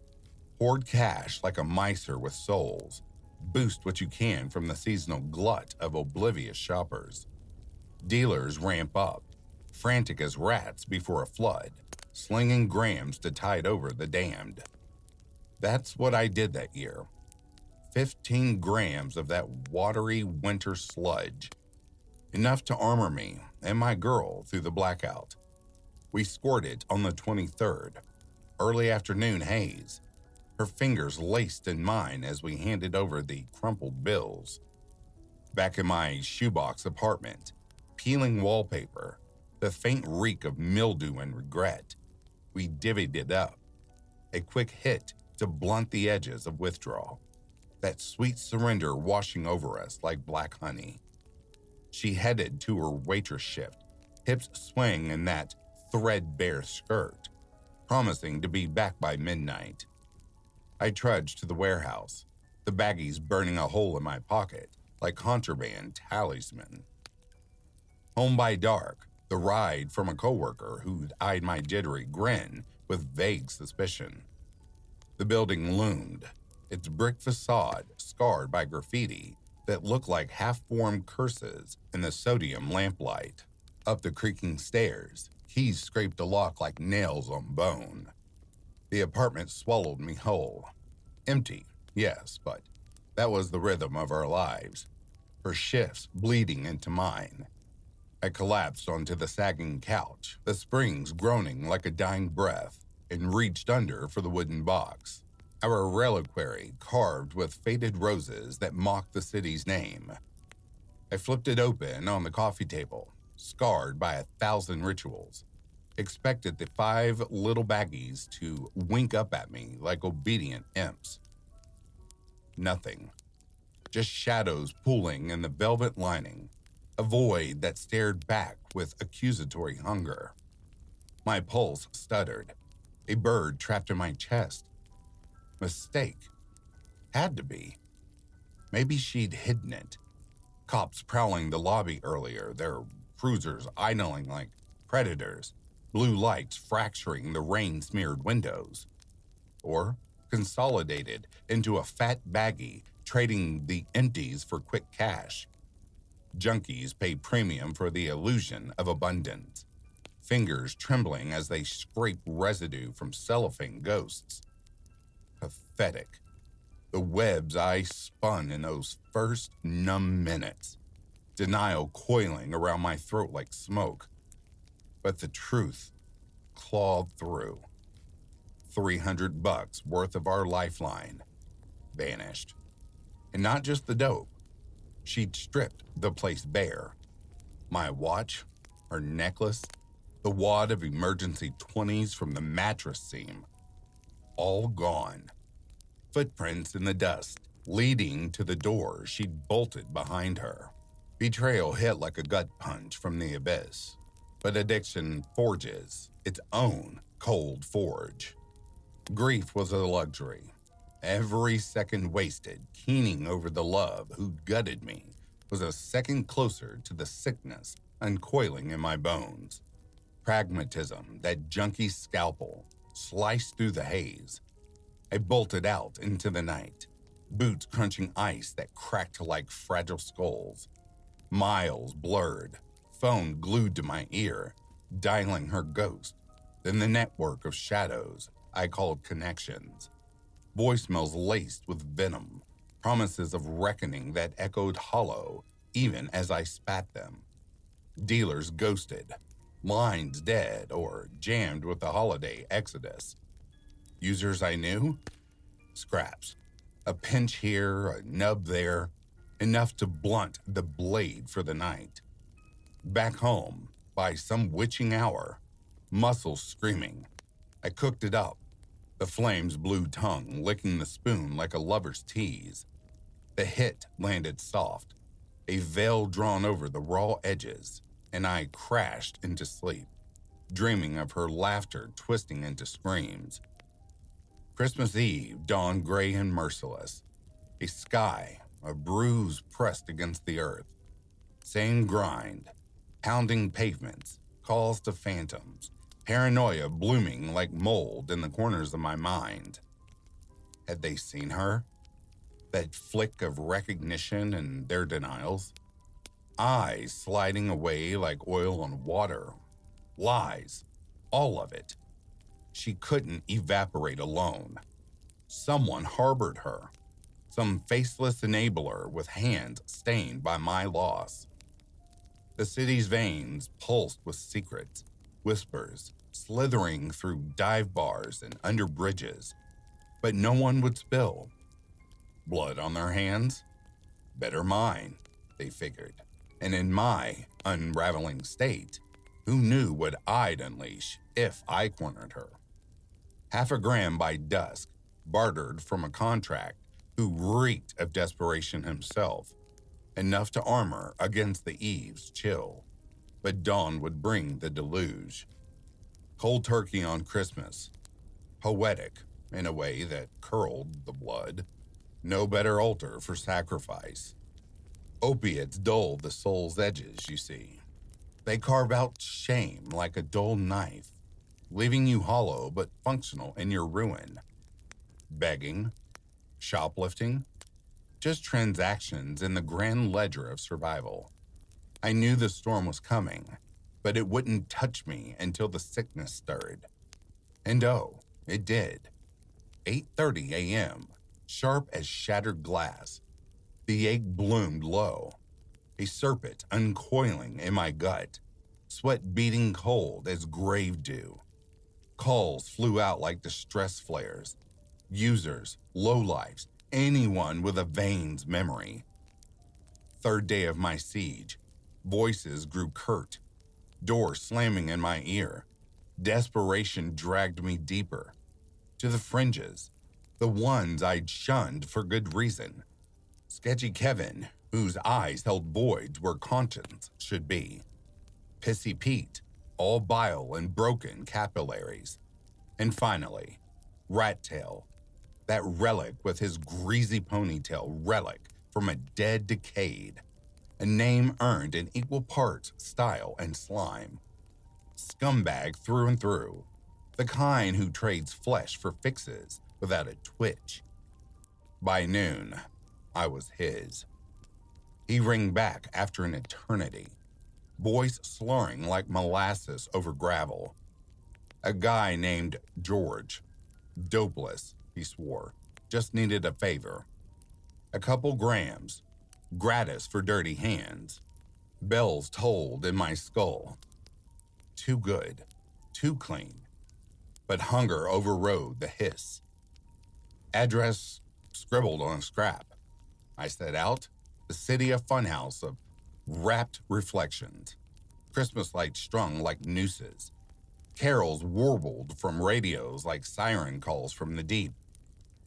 Hoard cash like a miser with souls. Boost what you can from the seasonal glut of oblivious shoppers. Dealers ramp up, frantic as rats before a flood, slinging grams to tide over the damned. That's what I did that year. 15 grams of that watery winter sludge. Enough to armor me and my girl through the blackout. We scored it on the 23rd, early afternoon haze, her fingers laced in mine as we handed over the crumpled bills. Back in my shoebox apartment, peeling wallpaper, the faint reek of mildew and regret, we divvied it up. A quick hit to blunt the edges of withdrawal, that sweet surrender washing over us like black honey. She headed to her waitress shift, hips swaying in that threadbare skirt, promising to be back by midnight. I trudged to the warehouse, the baggies burning a hole in my pocket like contraband talisman. Home by dark, the ride from a coworker who'd eyed my jittery grin with vague suspicion. The building loomed, its brick facade scarred by graffiti that looked like half-formed curses in the sodium lamplight. Up the creaking stairs, keys scraped the lock like nails on bone. The apartment swallowed me whole. Empty, yes, but that was the rhythm of our lives. Her shifts bleeding into mine. I collapsed onto the sagging couch, the springs groaning like a dying breath, and reached under for the wooden box. Our reliquary carved with faded roses that mocked the city's name. I flipped it open on the coffee table, scarred by 1,000 rituals. Expected the 5 little baggies to wink up at me like obedient imps. Nothing. Just shadows pooling in the velvet lining, a void that stared back with accusatory hunger. My pulse stuttered, a bird trapped in my chest. Mistake. Had to be. Maybe she'd hidden it. Cops prowling the lobby earlier, their cruisers idling like predators, blue lights fracturing the rain-smeared windows. Or consolidated into a fat baggie, trading the empties for quick cash. Junkies pay premium for the illusion of abundance. fingers trembling as they scrape residue from cellophane ghosts. Pathetic. The webs I spun in those first numb minutes. Denial coiling around my throat like smoke. But the truth clawed through. $300 worth of our lifeline vanished. And not just the dope. She'd stripped the place bare. My watch, her necklace, the wad of emergency 20s from the mattress seam. All gone. Footprints in the dust, leading to the door she'd bolted behind her. Betrayal hit like a gut punch from the abyss. But addiction forges its own cold forge. Grief was a luxury. Every second wasted keening over the love who gutted me was a second closer to the sickness uncoiling in my bones. Pragmatism, that junkie scalpel, sliced through the haze. I bolted out into the night, boots crunching ice that cracked like fragile skulls. Miles blurred, phone glued to my ear, dialing her ghost, then the network of shadows I called connections. Voicemails laced with venom, promises of reckoning that echoed hollow even as I spat them. Dealers ghosted, lines dead or jammed with the holiday exodus. Users I knew? Scraps. A pinch here, a nub there, enough to blunt the blade for the night. Back home, by some witching hour, muscles screaming, I cooked it up. The flame's blue tongue licking the spoon like a lover's tease. The hit landed soft, a veil drawn over the raw edges, and I crashed into sleep, dreaming of her laughter twisting into screams. Christmas Eve dawned gray and merciless, a sky, a bruise pressed against the earth. Same grind, pounding pavements, calls to phantoms, paranoia blooming like mold in the corners of my mind. Had they seen her? That flick of recognition in their denials? Eyes sliding away like oil on water. Lies, all of it. She couldn't evaporate alone. Someone harbored her. Some faceless enabler with hands stained by my loss. The city's veins pulsed with secrets, whispers, slithering through dive bars and under bridges. But no one would spill. Blood on their hands? Better mine, they figured. And in my unraveling state, who knew what I'd unleash if I cornered her? $half a gram by dusk, bartered from a contract who reeked of desperation himself, enough to armor against the eve's chill. But dawn would bring the deluge. Cold turkey on Christmas. Poetic, in a way that curled the blood. No better altar for sacrifice. Opiates dull the soul's edges, you see. They carve out shame like a dull knife, leaving you hollow but functional in your ruin. Begging, shoplifting, just transactions in the grand ledger of survival. I knew the storm was coming, but it wouldn't touch me until the sickness stirred. And oh, it did. 8:30 a.m., sharp as shattered glass. The ache bloomed low, a serpent uncoiling in my gut, sweat beating cold as grave dew. Calls flew out like distress flares. Users, lowlifes, anyone with a veins memory. Third day of my siege, voices grew curt, door slamming in my ear. Desperation dragged me deeper, to the fringes, the ones I'd shunned for good reason. Sketchy Kevin, whose eyes held voids where conscience should be. Pissy Pete, all bile and broken capillaries. And finally, Rat Tail, that relic with his greasy ponytail, relic from a dead decade. A name earned in equal parts style and slime. Scumbag through and through, the kind who trades flesh for fixes without a twitch. By noon, I was his. He rang back after an eternity. voice slurring like molasses over gravel. A guy named George, dopeless, he swore, just needed a favor. A couple grams, gratis for dirty hands. Bells tolled in my skull. Too good, too clean. But hunger overrode the hiss. Address scribbled on a scrap. I set out, the city a funhouse of wrapped reflections. Christmas lights strung like nooses. Carols warbled from radios like siren calls from the deep.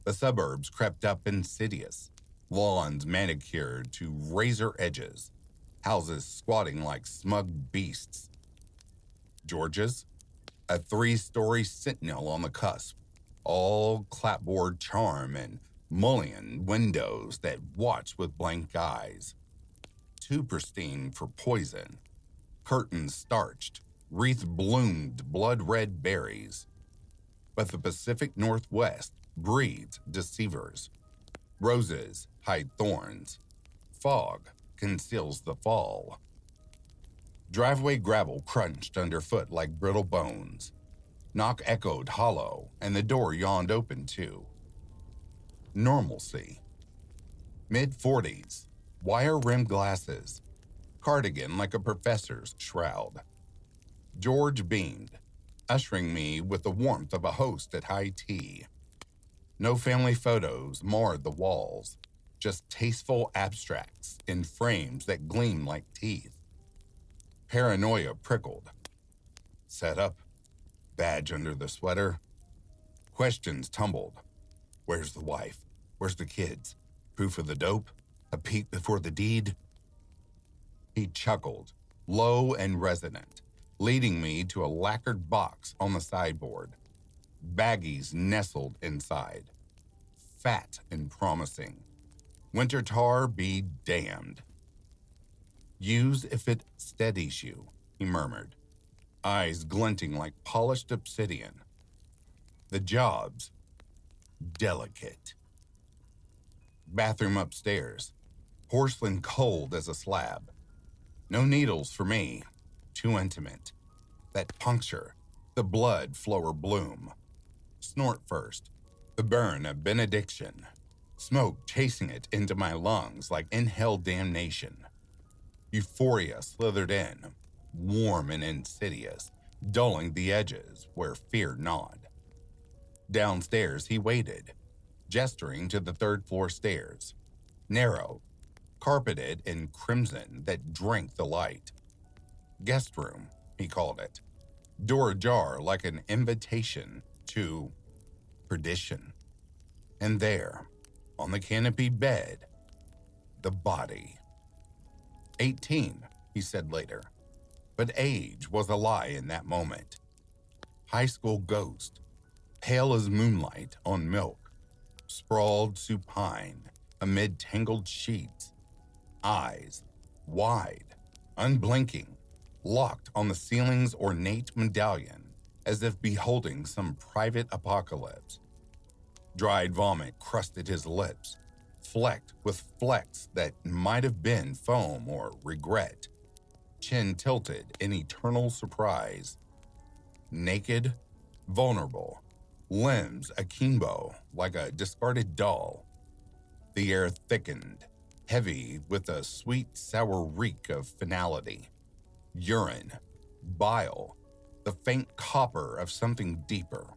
The suburbs crept up insidious, lawns manicured to razor edges, houses squatting like smug beasts. George's, a 3-story sentinel on the cusp, all clapboard charm and mullion windows that watch with blank eyes. Too pristine for poison. Curtains starched, wreath bloomed blood-red berries. But the Pacific Northwest breeds deceivers. Roses hide thorns. Fog conceals the fall. Driveway gravel crunched underfoot like brittle bones. Knock echoed hollow, and the door yawned open too. Normalcy. Mid-40s, wire-rimmed glasses, cardigan like a professor's shroud. George beamed, ushering me with the warmth of a host at high tea. No family photos marred the walls, just tasteful abstracts in frames that gleamed like teeth. Paranoia prickled. Set up, badge under the sweater. Questions tumbled. Where's the wife? Where's the kids? Proof of the dope? A peek before the deed? He chuckled, low and resonant, leading me to a lacquered box on the sideboard. Baggies nestled inside. Fat and promising. Winter tar be damned. Use if it steadies you, he murmured, eyes glinting like polished obsidian. The job's delicate. Bathroom upstairs, porcelain cold as a slab. No needles for me, too intimate. That puncture, the blood flower bloom. Snort first, the burn of benediction. Smoke chasing it into my lungs like inhaled damnation. Euphoria slithered in, warm and insidious, dulling the edges where fear gnawed. Downstairs he waited, gesturing to the third-floor stairs. Narrow, carpeted in crimson that drank the light. Guest room, he called it. Door ajar like an invitation to perdition. And there, on the canopied bed, the body. 18, he said later, but age was a lie in that moment. High school ghost, pale as moonlight on milk, sprawled supine amid tangled sheets, eyes wide, unblinking, locked on the ceiling's ornate medallion as if beholding some private apocalypse. Dried vomit crusted his lips, flecked with flecks that might have been foam or regret, chin tilted in eternal surprise. Naked, vulnerable, limbs akimbo like a discarded doll. The air thickened, heavy with a sweet, sour reek of finality. Urine, bile, the faint copper of something deeper.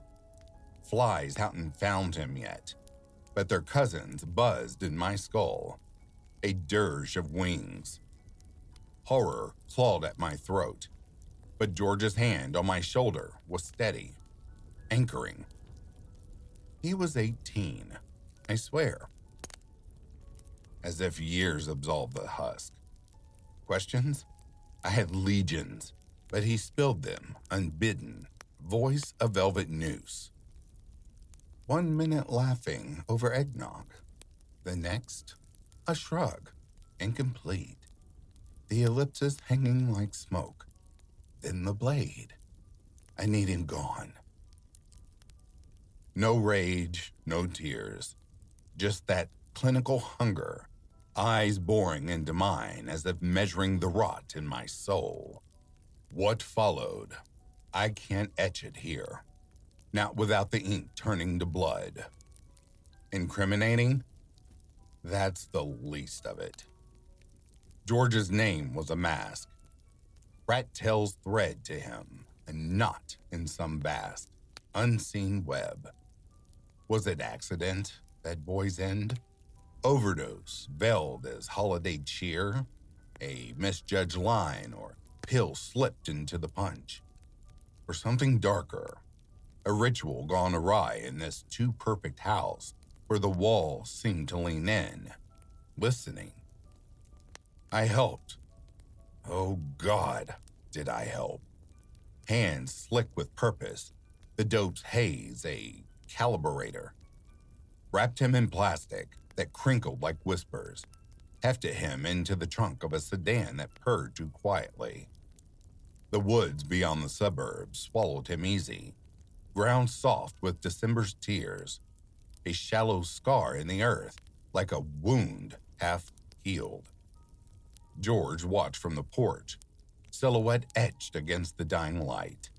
Flies hadn't found him yet, but their cousins buzzed in my skull, a dirge of wings. Horror clawed at my throat, but George's hand on my shoulder was steady, anchoring. He was 18, I swear. As if years absolved the husk. Questions? I had legions, but he spilled them, unbidden, voice a velvet noose. 1 minute laughing over eggnog. The next, a shrug, incomplete. The ellipsis hanging like smoke. Then the blade. I need him gone. No rage, no tears. Just that clinical hunger, eyes boring into mine as if measuring the rot in my soul. What followed? I can't etch it here, not without the ink turning to blood. Incriminating? That's the least of it. George's name was a mask, rat tail's thread to him, a knot in some vast, unseen web. Was it accident, that boy's end? Overdose, veiled as holiday cheer? A misjudged line or pill slipped into the punch? Or something darker, a ritual gone awry in this too-perfect house where the walls seemed to lean in, listening? I helped. Oh God, did I help. Hands slick with purpose, the dope's haze a calibrator. Wrapped him in plastic that crinkled like whispers, hefted him into the trunk of a sedan that purred too quietly. The woods beyond the suburbs swallowed him easy, ground soft with December's tears, a shallow scar in the earth like a wound half healed. George watched from the porch, silhouette etched against the dying light.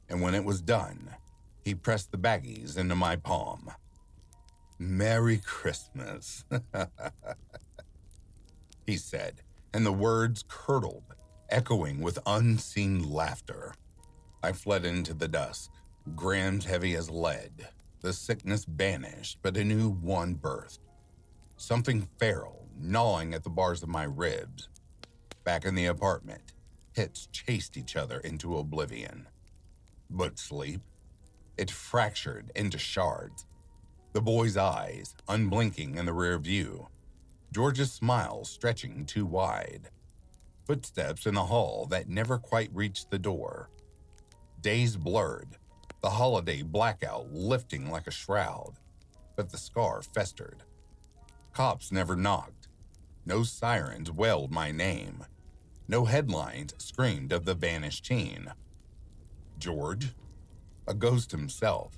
And when it was done, he pressed the baggies into my palm. Merry Christmas, he said, and the words curdled, echoing with unseen laughter. I fled into the dusk, grams heavy as lead. The sickness banished, but a new one birthed. Something feral, gnawing at the bars of my ribs. Back in the apartment, hits chased each other into oblivion. But sleep? It fractured into shards. The boy's eyes, unblinking in the rear view. George's smile stretching too wide. Footsteps in the hall that never quite reached the door. Days blurred, the holiday blackout lifting like a shroud. But the scar festered. Cops never knocked. No sirens wailed my name. No headlines screamed of the vanished teen. George? A ghost himself.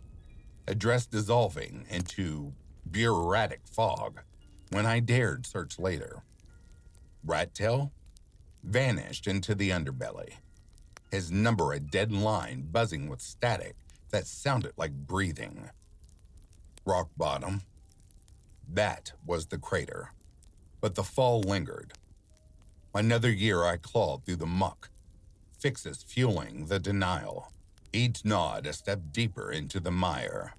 A dress dissolving into bureaucratic fog when I dared search later. Rat tail? Vanished into the underbelly. His number a dead line buzzing with static that sounded like breathing. Rock bottom? That was the crater. But the fall lingered. Another year I clawed through the muck, fixes fueling the denial, each nod a step deeper into the mire.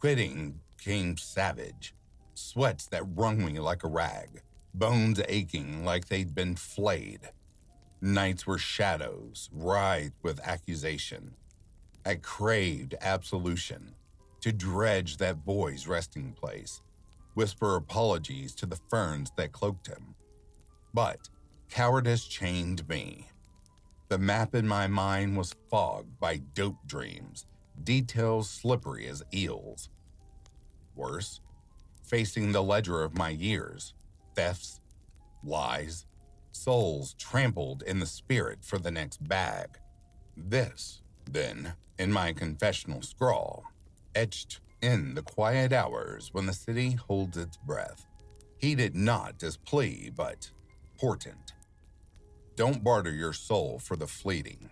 Quitting came savage, sweats that wrung me like a rag, bones aching like they'd been flayed. Nights were shadows, writhed with accusation. I craved absolution, to dredge that boy's resting place, whisper apologies to the ferns that cloaked him. But cowardice chained me. The map in my mind was fogged by dope dreams, details slippery as eels. Worse, facing the ledger of my years, thefts, lies, souls trampled in the spirit for the next bag. This, then, in my confessional scrawl, etched in the quiet hours when the city holds its breath, heeded not as plea, but portent. Don't barter your soul for the fleeting.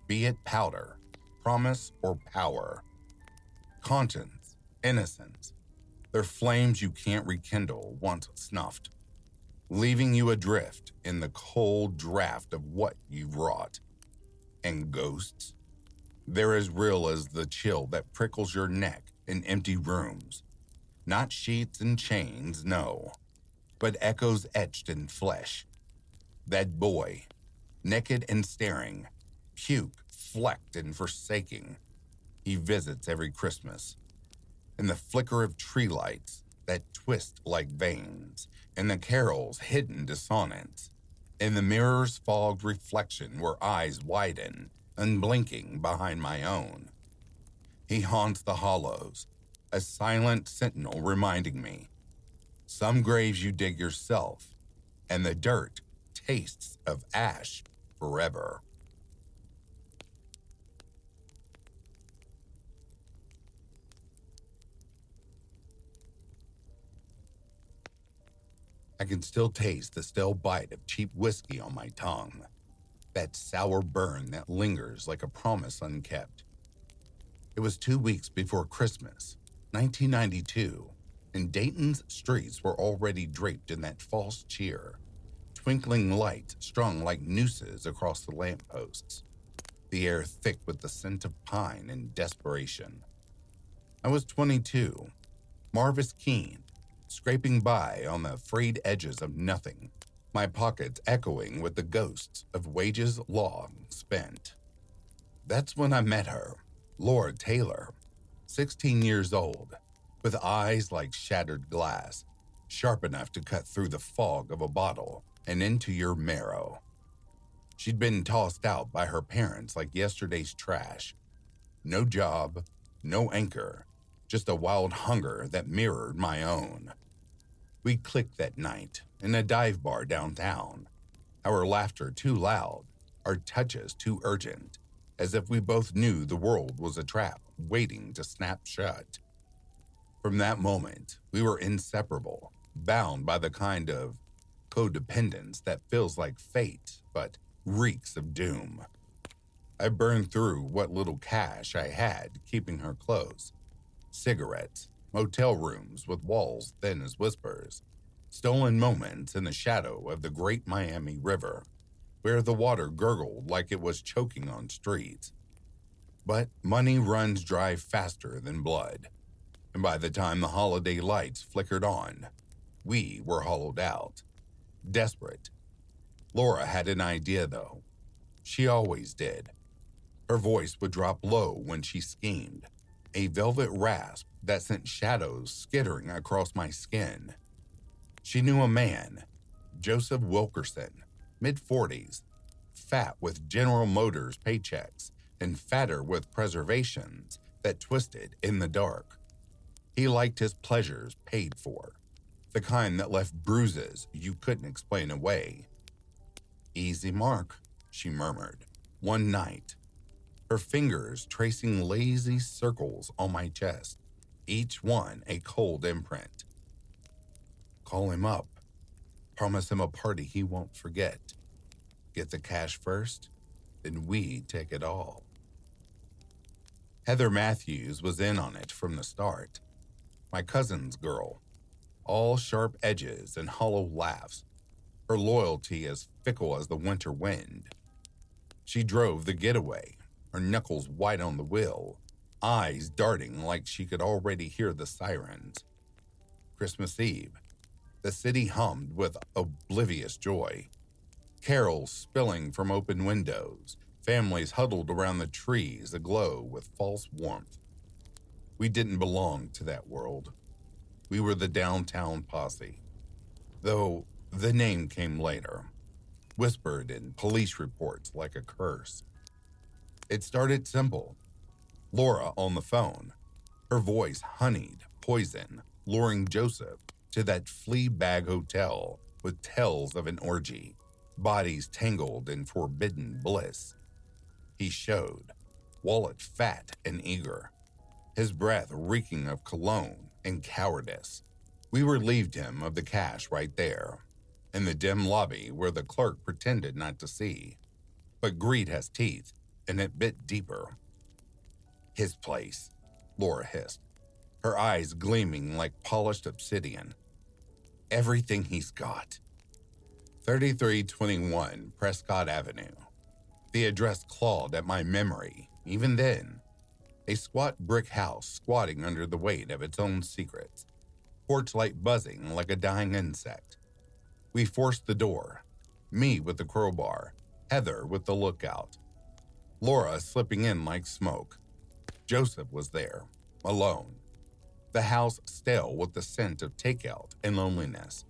Be it powder, promise, or power. Conscience, innocence, they're flames you can't rekindle once snuffed, leaving you adrift in the cold draft of what you've wrought. And ghosts? They're as real as the chill that prickles your neck in empty rooms. Not sheets and chains, no, but echoes etched in flesh. That boy, naked and staring, puke flecked and forsaking, he visits every Christmas. In the flicker of tree lights that twist like veins, in the carols' hidden dissonance, in the mirror's fogged reflection where eyes widen, unblinking behind my own. He haunts the hollows, a silent sentinel reminding me, some graves you dig yourself, and the dirt tastes of ash forever. I can still taste the stale bite of cheap whiskey on my tongue, that sour burn that lingers like a promise unkept. It was 2 weeks before Christmas, 1992, and Dayton's streets were already draped in that false cheer, twinkling lights strung like nooses across the lampposts, the air thick with the scent of pine and desperation. I was 22, Marvis Keen, scraping by on the frayed edges of nothing, my pockets echoing with the ghosts of wages long spent. That's when I met her, Laura Taylor, 16 years old, with eyes like shattered glass, sharp enough to cut through the fog of a bottle and into your marrow. She'd been tossed out by her parents like yesterday's trash. No job, no anchor, just a wild hunger that mirrored my own. We clicked that night in a dive bar downtown, our laughter too loud, our touches too urgent, as if we both knew the world was a trap waiting to snap shut. From that moment, we were inseparable, bound by the kind of codependence that feels like fate but reeks of doom. I burned through what little cash I had, keeping her close. Cigarettes, motel rooms with walls thin as whispers, stolen moments in the shadow of the great Miami River, where the water gurgled like it was choking on streets. But money runs dry faster than blood, and by the time the holiday lights flickered on, we were hollowed out, desperate. Laura had an idea, though. She always did. Her voice would drop low when she schemed, a velvet rasp that sent shadows skittering across my skin. She knew a man, Joseph Wilkerson, mid-40s, fat with General Motors paychecks and fatter with preservations that twisted in the dark. He liked his pleasures paid for, the kind that left bruises you couldn't explain away. "Easy mark," she murmured, one night, her fingers tracing lazy circles on my chest, each one a cold imprint. "Call him up. Promise him a party he won't forget. Get the cash first, then we take it all." Heather Matthews was in on it from the start. My cousin's girl, all sharp edges and hollow laughs, her loyalty as fickle as the winter wind. She drove the getaway, her knuckles white on the wheel, eyes darting like she could already hear the sirens. Christmas Eve, the city hummed with oblivious joy. Carols spilling from open windows, families huddled around the trees aglow with false warmth. We didn't belong to that world. We were the downtown posse, though the name came later, whispered in police reports like a curse. It started simple. Laura on the phone, her voice honeyed poison, luring Joseph to that flea bag hotel with tales of an orgy, bodies tangled in forbidden bliss. He showed, wallet fat and eager, his breath reeking of cologne and cowardice. We relieved him of the cash right there, in the dim lobby where the clerk pretended not to see. But greed has teeth, and it bit deeper. "His place," Laura hissed, her eyes gleaming like polished obsidian. "Everything he's got." 3321 Prescott Avenue. The address clawed at my memory, even then. A squat brick house squatting under the weight of its own secrets, porch light buzzing like a dying insect. We forced the door, me with the crowbar, Heather with the lookout, Laura slipping in like smoke. Joseph was there, alone. The house stale with the scent of takeout and loneliness.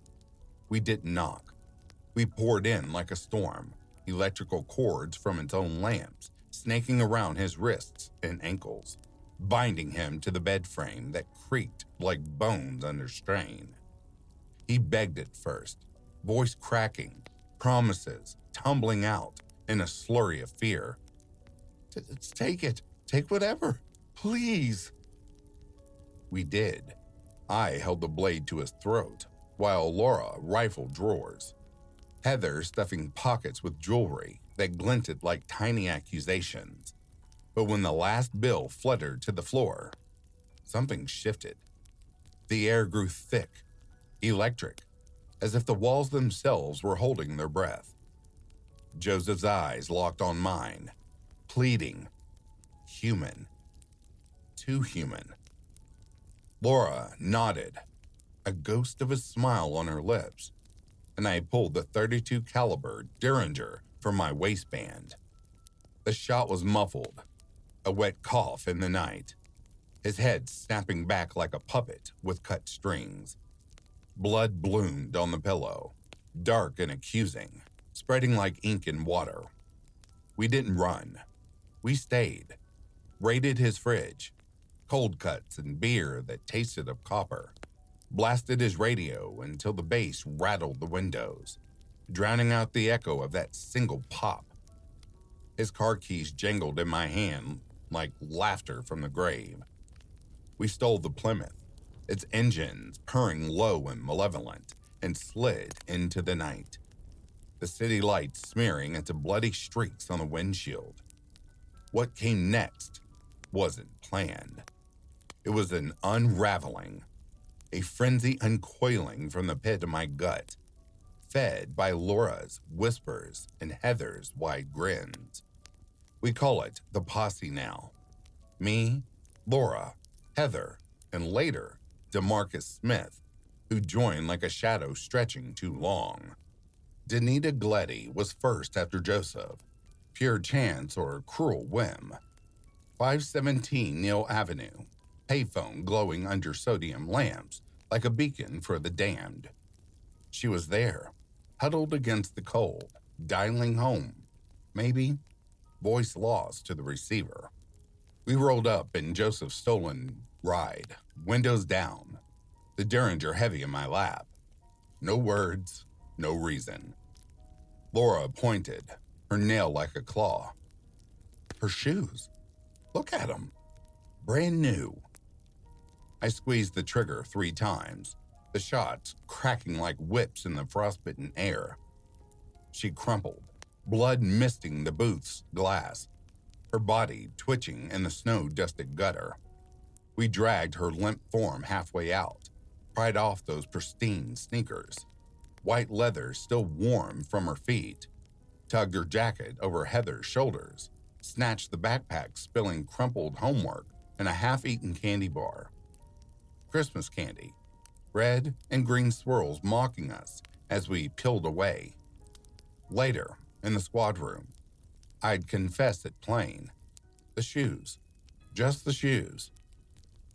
We didn't knock. We poured in like a storm, electrical cords from its own lamps snaking around his wrists and ankles, binding him to the bed frame that creaked like bones under strain. He begged at first, voice cracking, promises tumbling out in a slurry of fear. Take it. Take whatever. Please." We did. I held the blade to his throat, while Laura rifled drawers, Heather stuffing pockets with jewelry that glinted like tiny accusations. But when the last bill fluttered to the floor, something shifted. The air grew thick, electric, as if the walls themselves were holding their breath. Joseph's eyes locked on mine, pleading, human, too human. Laura nodded, a ghost of a smile on her lips, and I pulled the .32 caliber Derringer from my waistband. The shot was muffled, a wet cough in the night, his head snapping back like a puppet with cut strings. Blood bloomed on the pillow, dark and accusing, spreading like ink in water. We didn't run. We stayed, raided his fridge, cold cuts and beer that tasted of copper, blasted his radio until the bass rattled the windows, drowning out the echo of that single pop. His car keys jangled in my hand like laughter from the grave. We stole the Plymouth, its engines purring low and malevolent, and slid into the night, the city lights smearing into bloody streaks on the windshield. What came next wasn't planned. It was an unraveling, a frenzy uncoiling from the pit of my gut, fed by Laura's whispers and Heather's wide grins. We call it the posse now. Me, Laura, Heather, and later, DeMarcus Smith, who joined like a shadow stretching too long. Danita Gleddy was first after Joseph, pure chance or cruel whim. 517 Neal Avenue, payphone glowing under sodium lamps like a beacon for the damned. She was there, huddled against the cold, dialing home. Maybe, voice lost to the receiver. We rolled up in Joseph's stolen ride, windows down, the Derringer heavy in my lap. No words, no reason. Laura pointed, her nail like a claw. Her shoes. Look at them. Brand new. I squeezed the trigger 3 times, the shots cracking like whips in the frostbitten air. She crumpled, blood misting the booth's glass, her body twitching in the snow-dusted gutter. We dragged her limp form halfway out, pried off those pristine sneakers, white leather still warm from her feet, tugged her jacket over Heather's shoulders, snatched the backpack spilling crumpled homework and a half-eaten candy bar. Christmas candy, red and green swirls mocking us as we peeled away. Later, in the squad room, I'd confess it plain. The shoes. Just the shoes.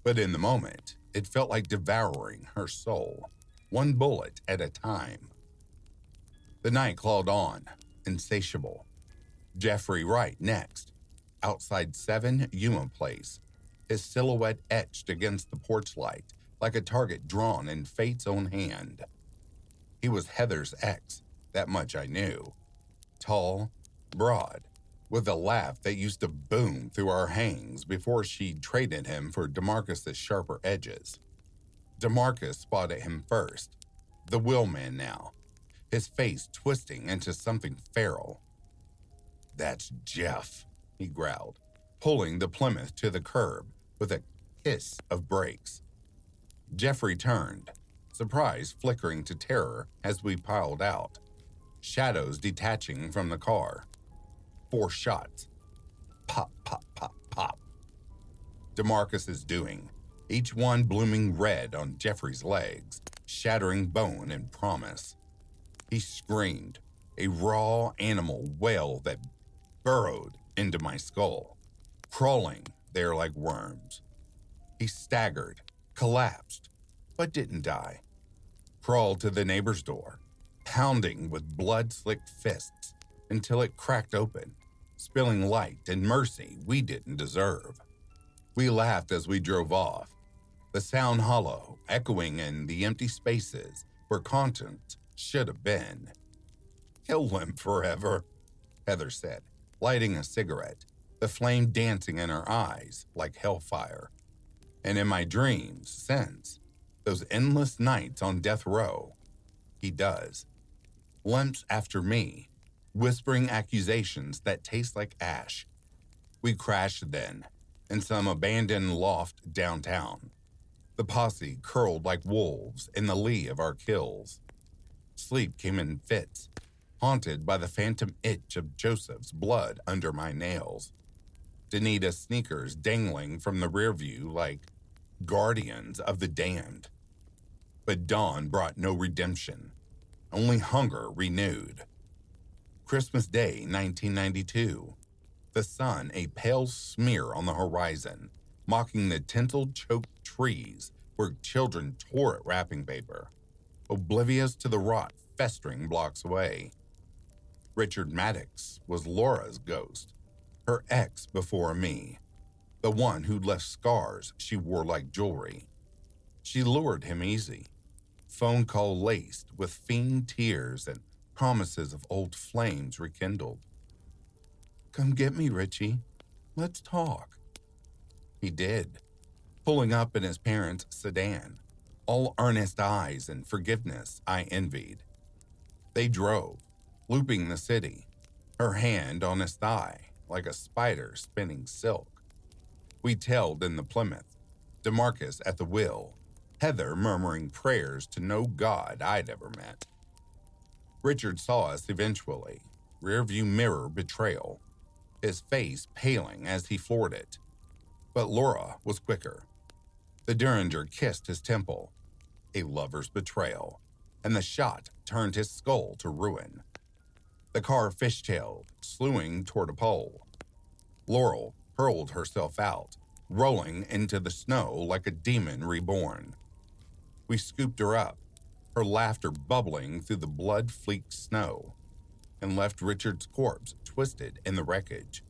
But in the moment, it felt like devouring her soul, one bullet at a time. The night clawed on, insatiable. Jeffrey Wright next, outside 7 Yuma Place, his silhouette etched against the porch light like a target drawn in fate's own hand. He was Heather's ex, that much I knew. Tall, broad, with a laugh that used to boom through our hangs before she traded him for DeMarcus's sharper edges. DeMarcus spotted him first, the wheelman now, his face twisting into something feral. That's Jeff, he growled, pulling the Plymouth to the curb with a hiss of brakes. Jeffrey turned, surprise flickering to terror as we piled out, shadows detaching from the car. 4 shots. Pop, pop, pop, pop. DeMarcus's doing, each one blooming red on Jeffrey's legs, shattering bone and promise. He screamed, a raw animal wail that burrowed into my skull, crawling there like worms. He staggered, collapsed, but didn't die. Crawled to the neighbor's door, pounding with blood-slicked fists until it cracked open, spilling light and mercy we didn't deserve. We laughed as we drove off, the sound hollow, echoing in the empty spaces where conscience should have been. Kill him forever, Heather said, lighting a cigarette, the flame dancing in her eyes like hellfire. And in my dreams since, Those endless nights on death row, he does. Limps after me, whispering accusations that taste like ash. We crashed then, in some abandoned loft downtown. The posse curled like wolves in the lee of our kills. Sleep came in fits, haunted by the phantom itch of Joseph's blood under my nails. Danita's sneakers dangling from the rear view like guardians of the damned. But dawn brought no redemption, only hunger renewed. Christmas Day, 1992. The sun a pale smear on the horizon, mocking the tinsel-choked trees where children tore at wrapping paper, oblivious to the rot festering blocks away. Richard Maddox was Laura's ghost, her ex before me, the one who'd left scars she wore like jewelry. She lured him easy, phone call laced with fiend tears and promises of old flames rekindled. "Come get me, Richie. Let's talk." He did, pulling up in his parents' sedan, all earnest eyes and forgiveness I envied. They drove, looping the city, her hand on his thigh like a spider spinning silk. We tailed in the Plymouth, DeMarcus at the wheel, Heather murmuring prayers to no god I'd ever met. Richard saw us eventually, rearview mirror betrayal, his face paling as he floored it. But Laura was quicker. The Derringer kissed his temple, a lover's betrayal, and the shot turned his skull to ruin. The car fishtailed, slewing toward a pole. Laurel hurled herself out, rolling into the snow like a demon reborn. We scooped her up, her laughter bubbling through the blood-flecked snow, and left Richard's corpse twisted in the wreckage,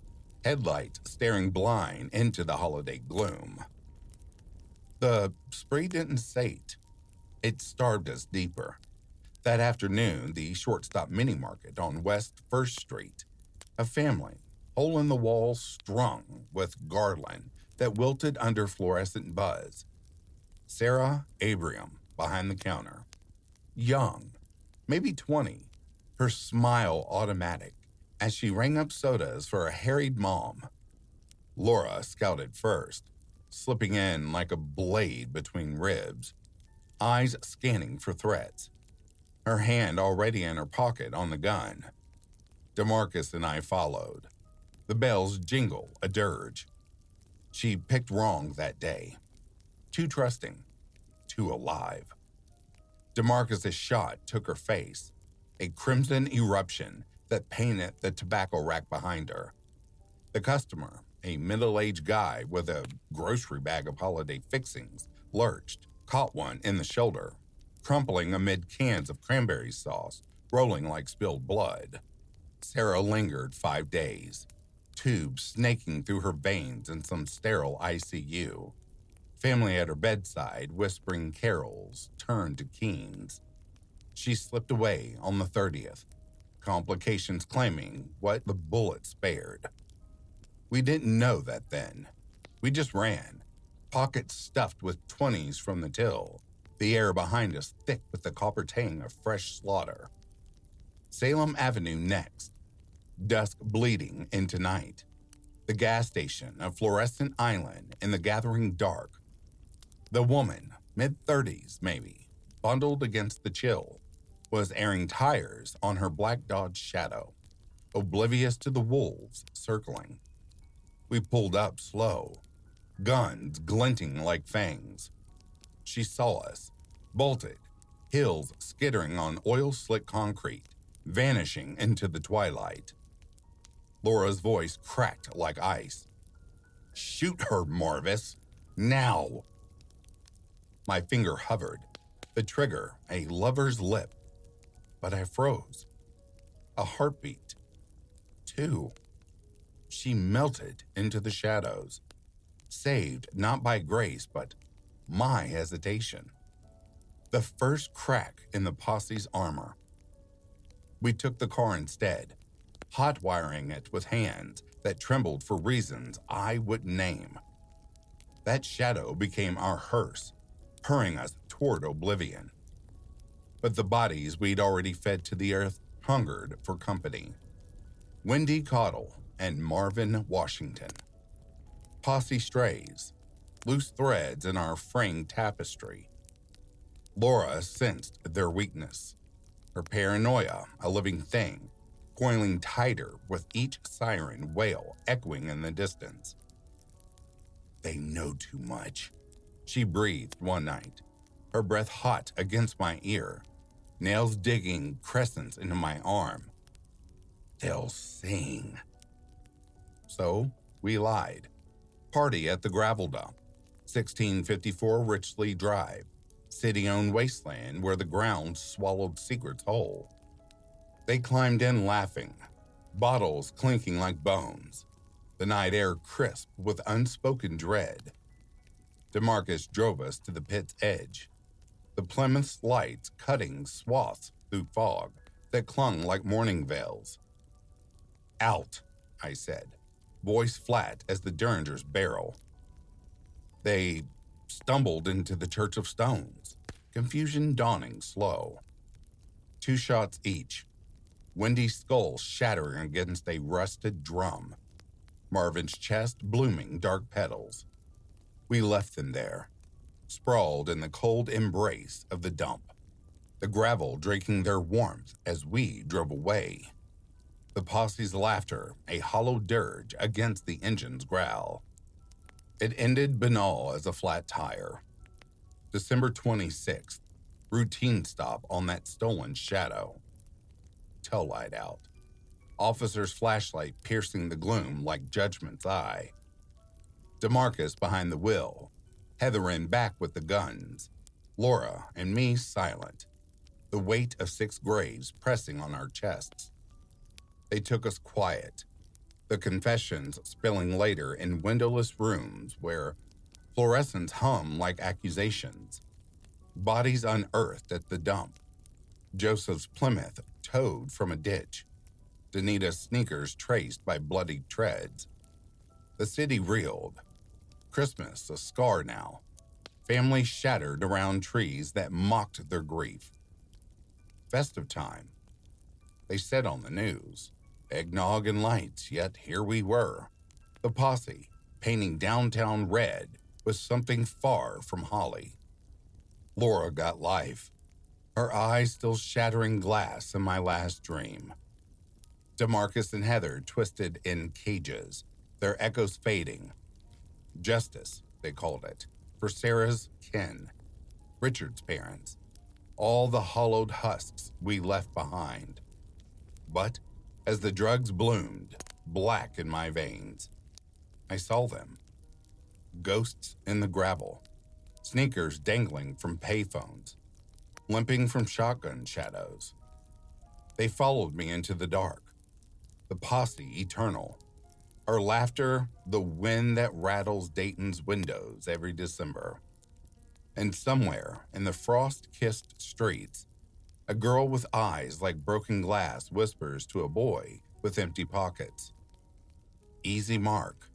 headlights staring blind into the holiday gloom. The spree didn't sate. It starved us deeper. That afternoon, the shortstop mini-market on West 1st Street, a family, hole-in-the-wall strung with garland that wilted under fluorescent buzz. Sarah Abrium behind the counter. Young, maybe 20, her smile automatic as she rang up sodas for a harried mom. Laura scouted first, slipping in like a blade between ribs, eyes scanning for threats, her hand already in her pocket on the gun. DeMarcus and I followed. The bells jingle a dirge. She picked wrong that day. Too trusting, too alive. DeMarcus's shot took her face, a crimson eruption that painted the tobacco rack behind her. The customer, a middle-aged guy with a grocery bag of holiday fixings, lurched, caught one in the shoulder, crumpling amid cans of cranberry sauce, rolling like spilled blood. Sarah lingered 5 days, tubes snaking through her veins in some sterile ICU. Family at her bedside whispering carols turned to keens. She slipped away on the 30th, complications claiming what the bullet spared. We didn't know that then. We just ran, pockets stuffed with 20s from the till, the air behind us thick with the copper tang of fresh slaughter. Salem Avenue next, dusk bleeding into night. The gas station, a fluorescent island in the gathering dark. The woman, mid-30s maybe, bundled against the chill, was airing tires on her black Dodge Shadow, oblivious to the wolves circling. We pulled up slow, guns glinting like fangs. She saw us, bolted, heels skittering on oil-slick concrete, vanishing into the twilight. Laura's voice cracked like ice. "Shoot her, Marvis! Now!" My finger hovered, the trigger a lover's lip, but I froze. A heartbeat. 2. She melted into the shadows, saved not by grace but my hesitation. The first crack in the posse's armor. We took the car instead, hot-wiring it with hands that trembled for reasons I wouldn't name. That shadow became our hearse, hurrying us toward oblivion. But the bodies we'd already fed to the earth hungered for company. Wendy CUDDLE and Marvin Washington. Posse strays, loose threads in our fraying tapestry. Laura sensed their weakness, her paranoia a living thing, coiling tighter with each siren wail echoing in the distance. "They know too much," she breathed one night, her breath hot against my ear, nails digging crescents into my arm. "They'll sing." So we lied. Party at the gravel dump, 1654 Richley Drive, city-owned wasteland where the ground swallowed secrets whole. They climbed in laughing, bottles clinking like bones, the night air crisp with unspoken dread. DeMarcus drove us to the pit's edge, the Plymouth's lights cutting swaths through fog that clung like morning veils. "Out," I said, voice flat as the Derringer's barrel. They stumbled into the Church of Stones, confusion dawning slow. 2 shots each, Wendy's skull shattering against a rusted drum, Marvin's chest blooming dark petals. We left them there, sprawled in the cold embrace of the dump, the gravel drinking their warmth as we drove away. The posse's laughter a hollow dirge against the engine's growl. It ended banal as a flat tire. December 26th, routine stop on that stolen shadow. Tail light out. Officer's flashlight piercing the gloom like judgment's eye. DeMarcus behind the wheel, Heather in back with the guns, Laura and me silent, the weight of 6 graves pressing on our chests. They took us quiet, the confessions spilling later in windowless rooms where fluorescents hum like accusations, bodies unearthed at the dump, Joseph's Plymouth towed from a ditch, Danita's sneakers traced by bloodied treads. The city reeled. Christmas a scar now. Families shattered around trees that mocked their grief. Festive time. They said on the news. Eggnog and lights, yet here we were. The posse, painting downtown red with something far from holly. Laura got life, her eyes still shattering glass in my last dream. DeMarcus and Heather twisted in cages, their echoes fading. Justice, they called it, for Sarah's kin, Richard's parents, all the hollowed husks we left behind. But as the drugs bloomed, black in my veins, I saw them. Ghosts in the gravel, sneakers dangling from payphones, limping from shotgun shadows. They followed me into the dark, the posse eternal, our laughter the wind that rattles Dayton's windows every December. And somewhere in the frost-kissed streets, a girl with eyes like broken glass whispers to a boy with empty pockets, "Easy mark."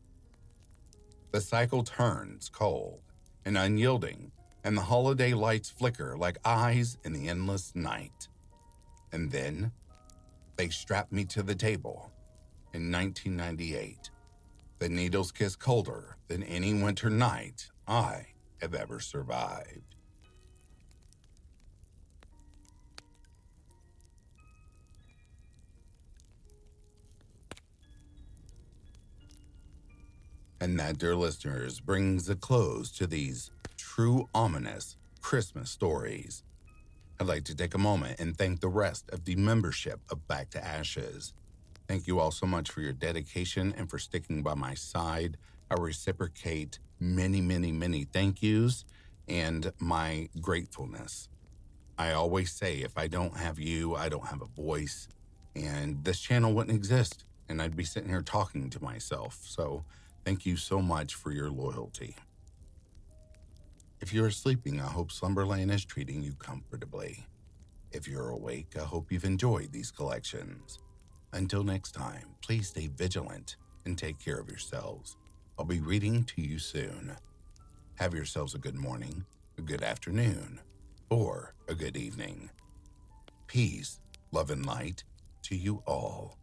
The cycle turns cold and unyielding, and the holiday lights flicker like eyes in the endless night. And then they strapped me to the table in 1998. The needles kiss colder than any winter night I have ever survived. And that, dear listeners, brings a close to these true ominous Christmas stories. I'd like to take a moment and thank the rest of the membership of Back to Ashes. Thank you all so much for your dedication and for sticking by my side. I reciprocate many, many, many thank yous and my gratefulness. I always say, if I don't have you, I don't have a voice, and this channel wouldn't exist, and I'd be sitting here talking to myself. So thank you so much for your loyalty. If you're sleeping, I hope Slumberland is treating you comfortably. If you're awake, I hope you've enjoyed these collections. Until next time, please stay vigilant and take care of yourselves. I'll be reading to you soon. Have yourselves a good morning, a good afternoon, or a good evening. Peace, love, and light to you all.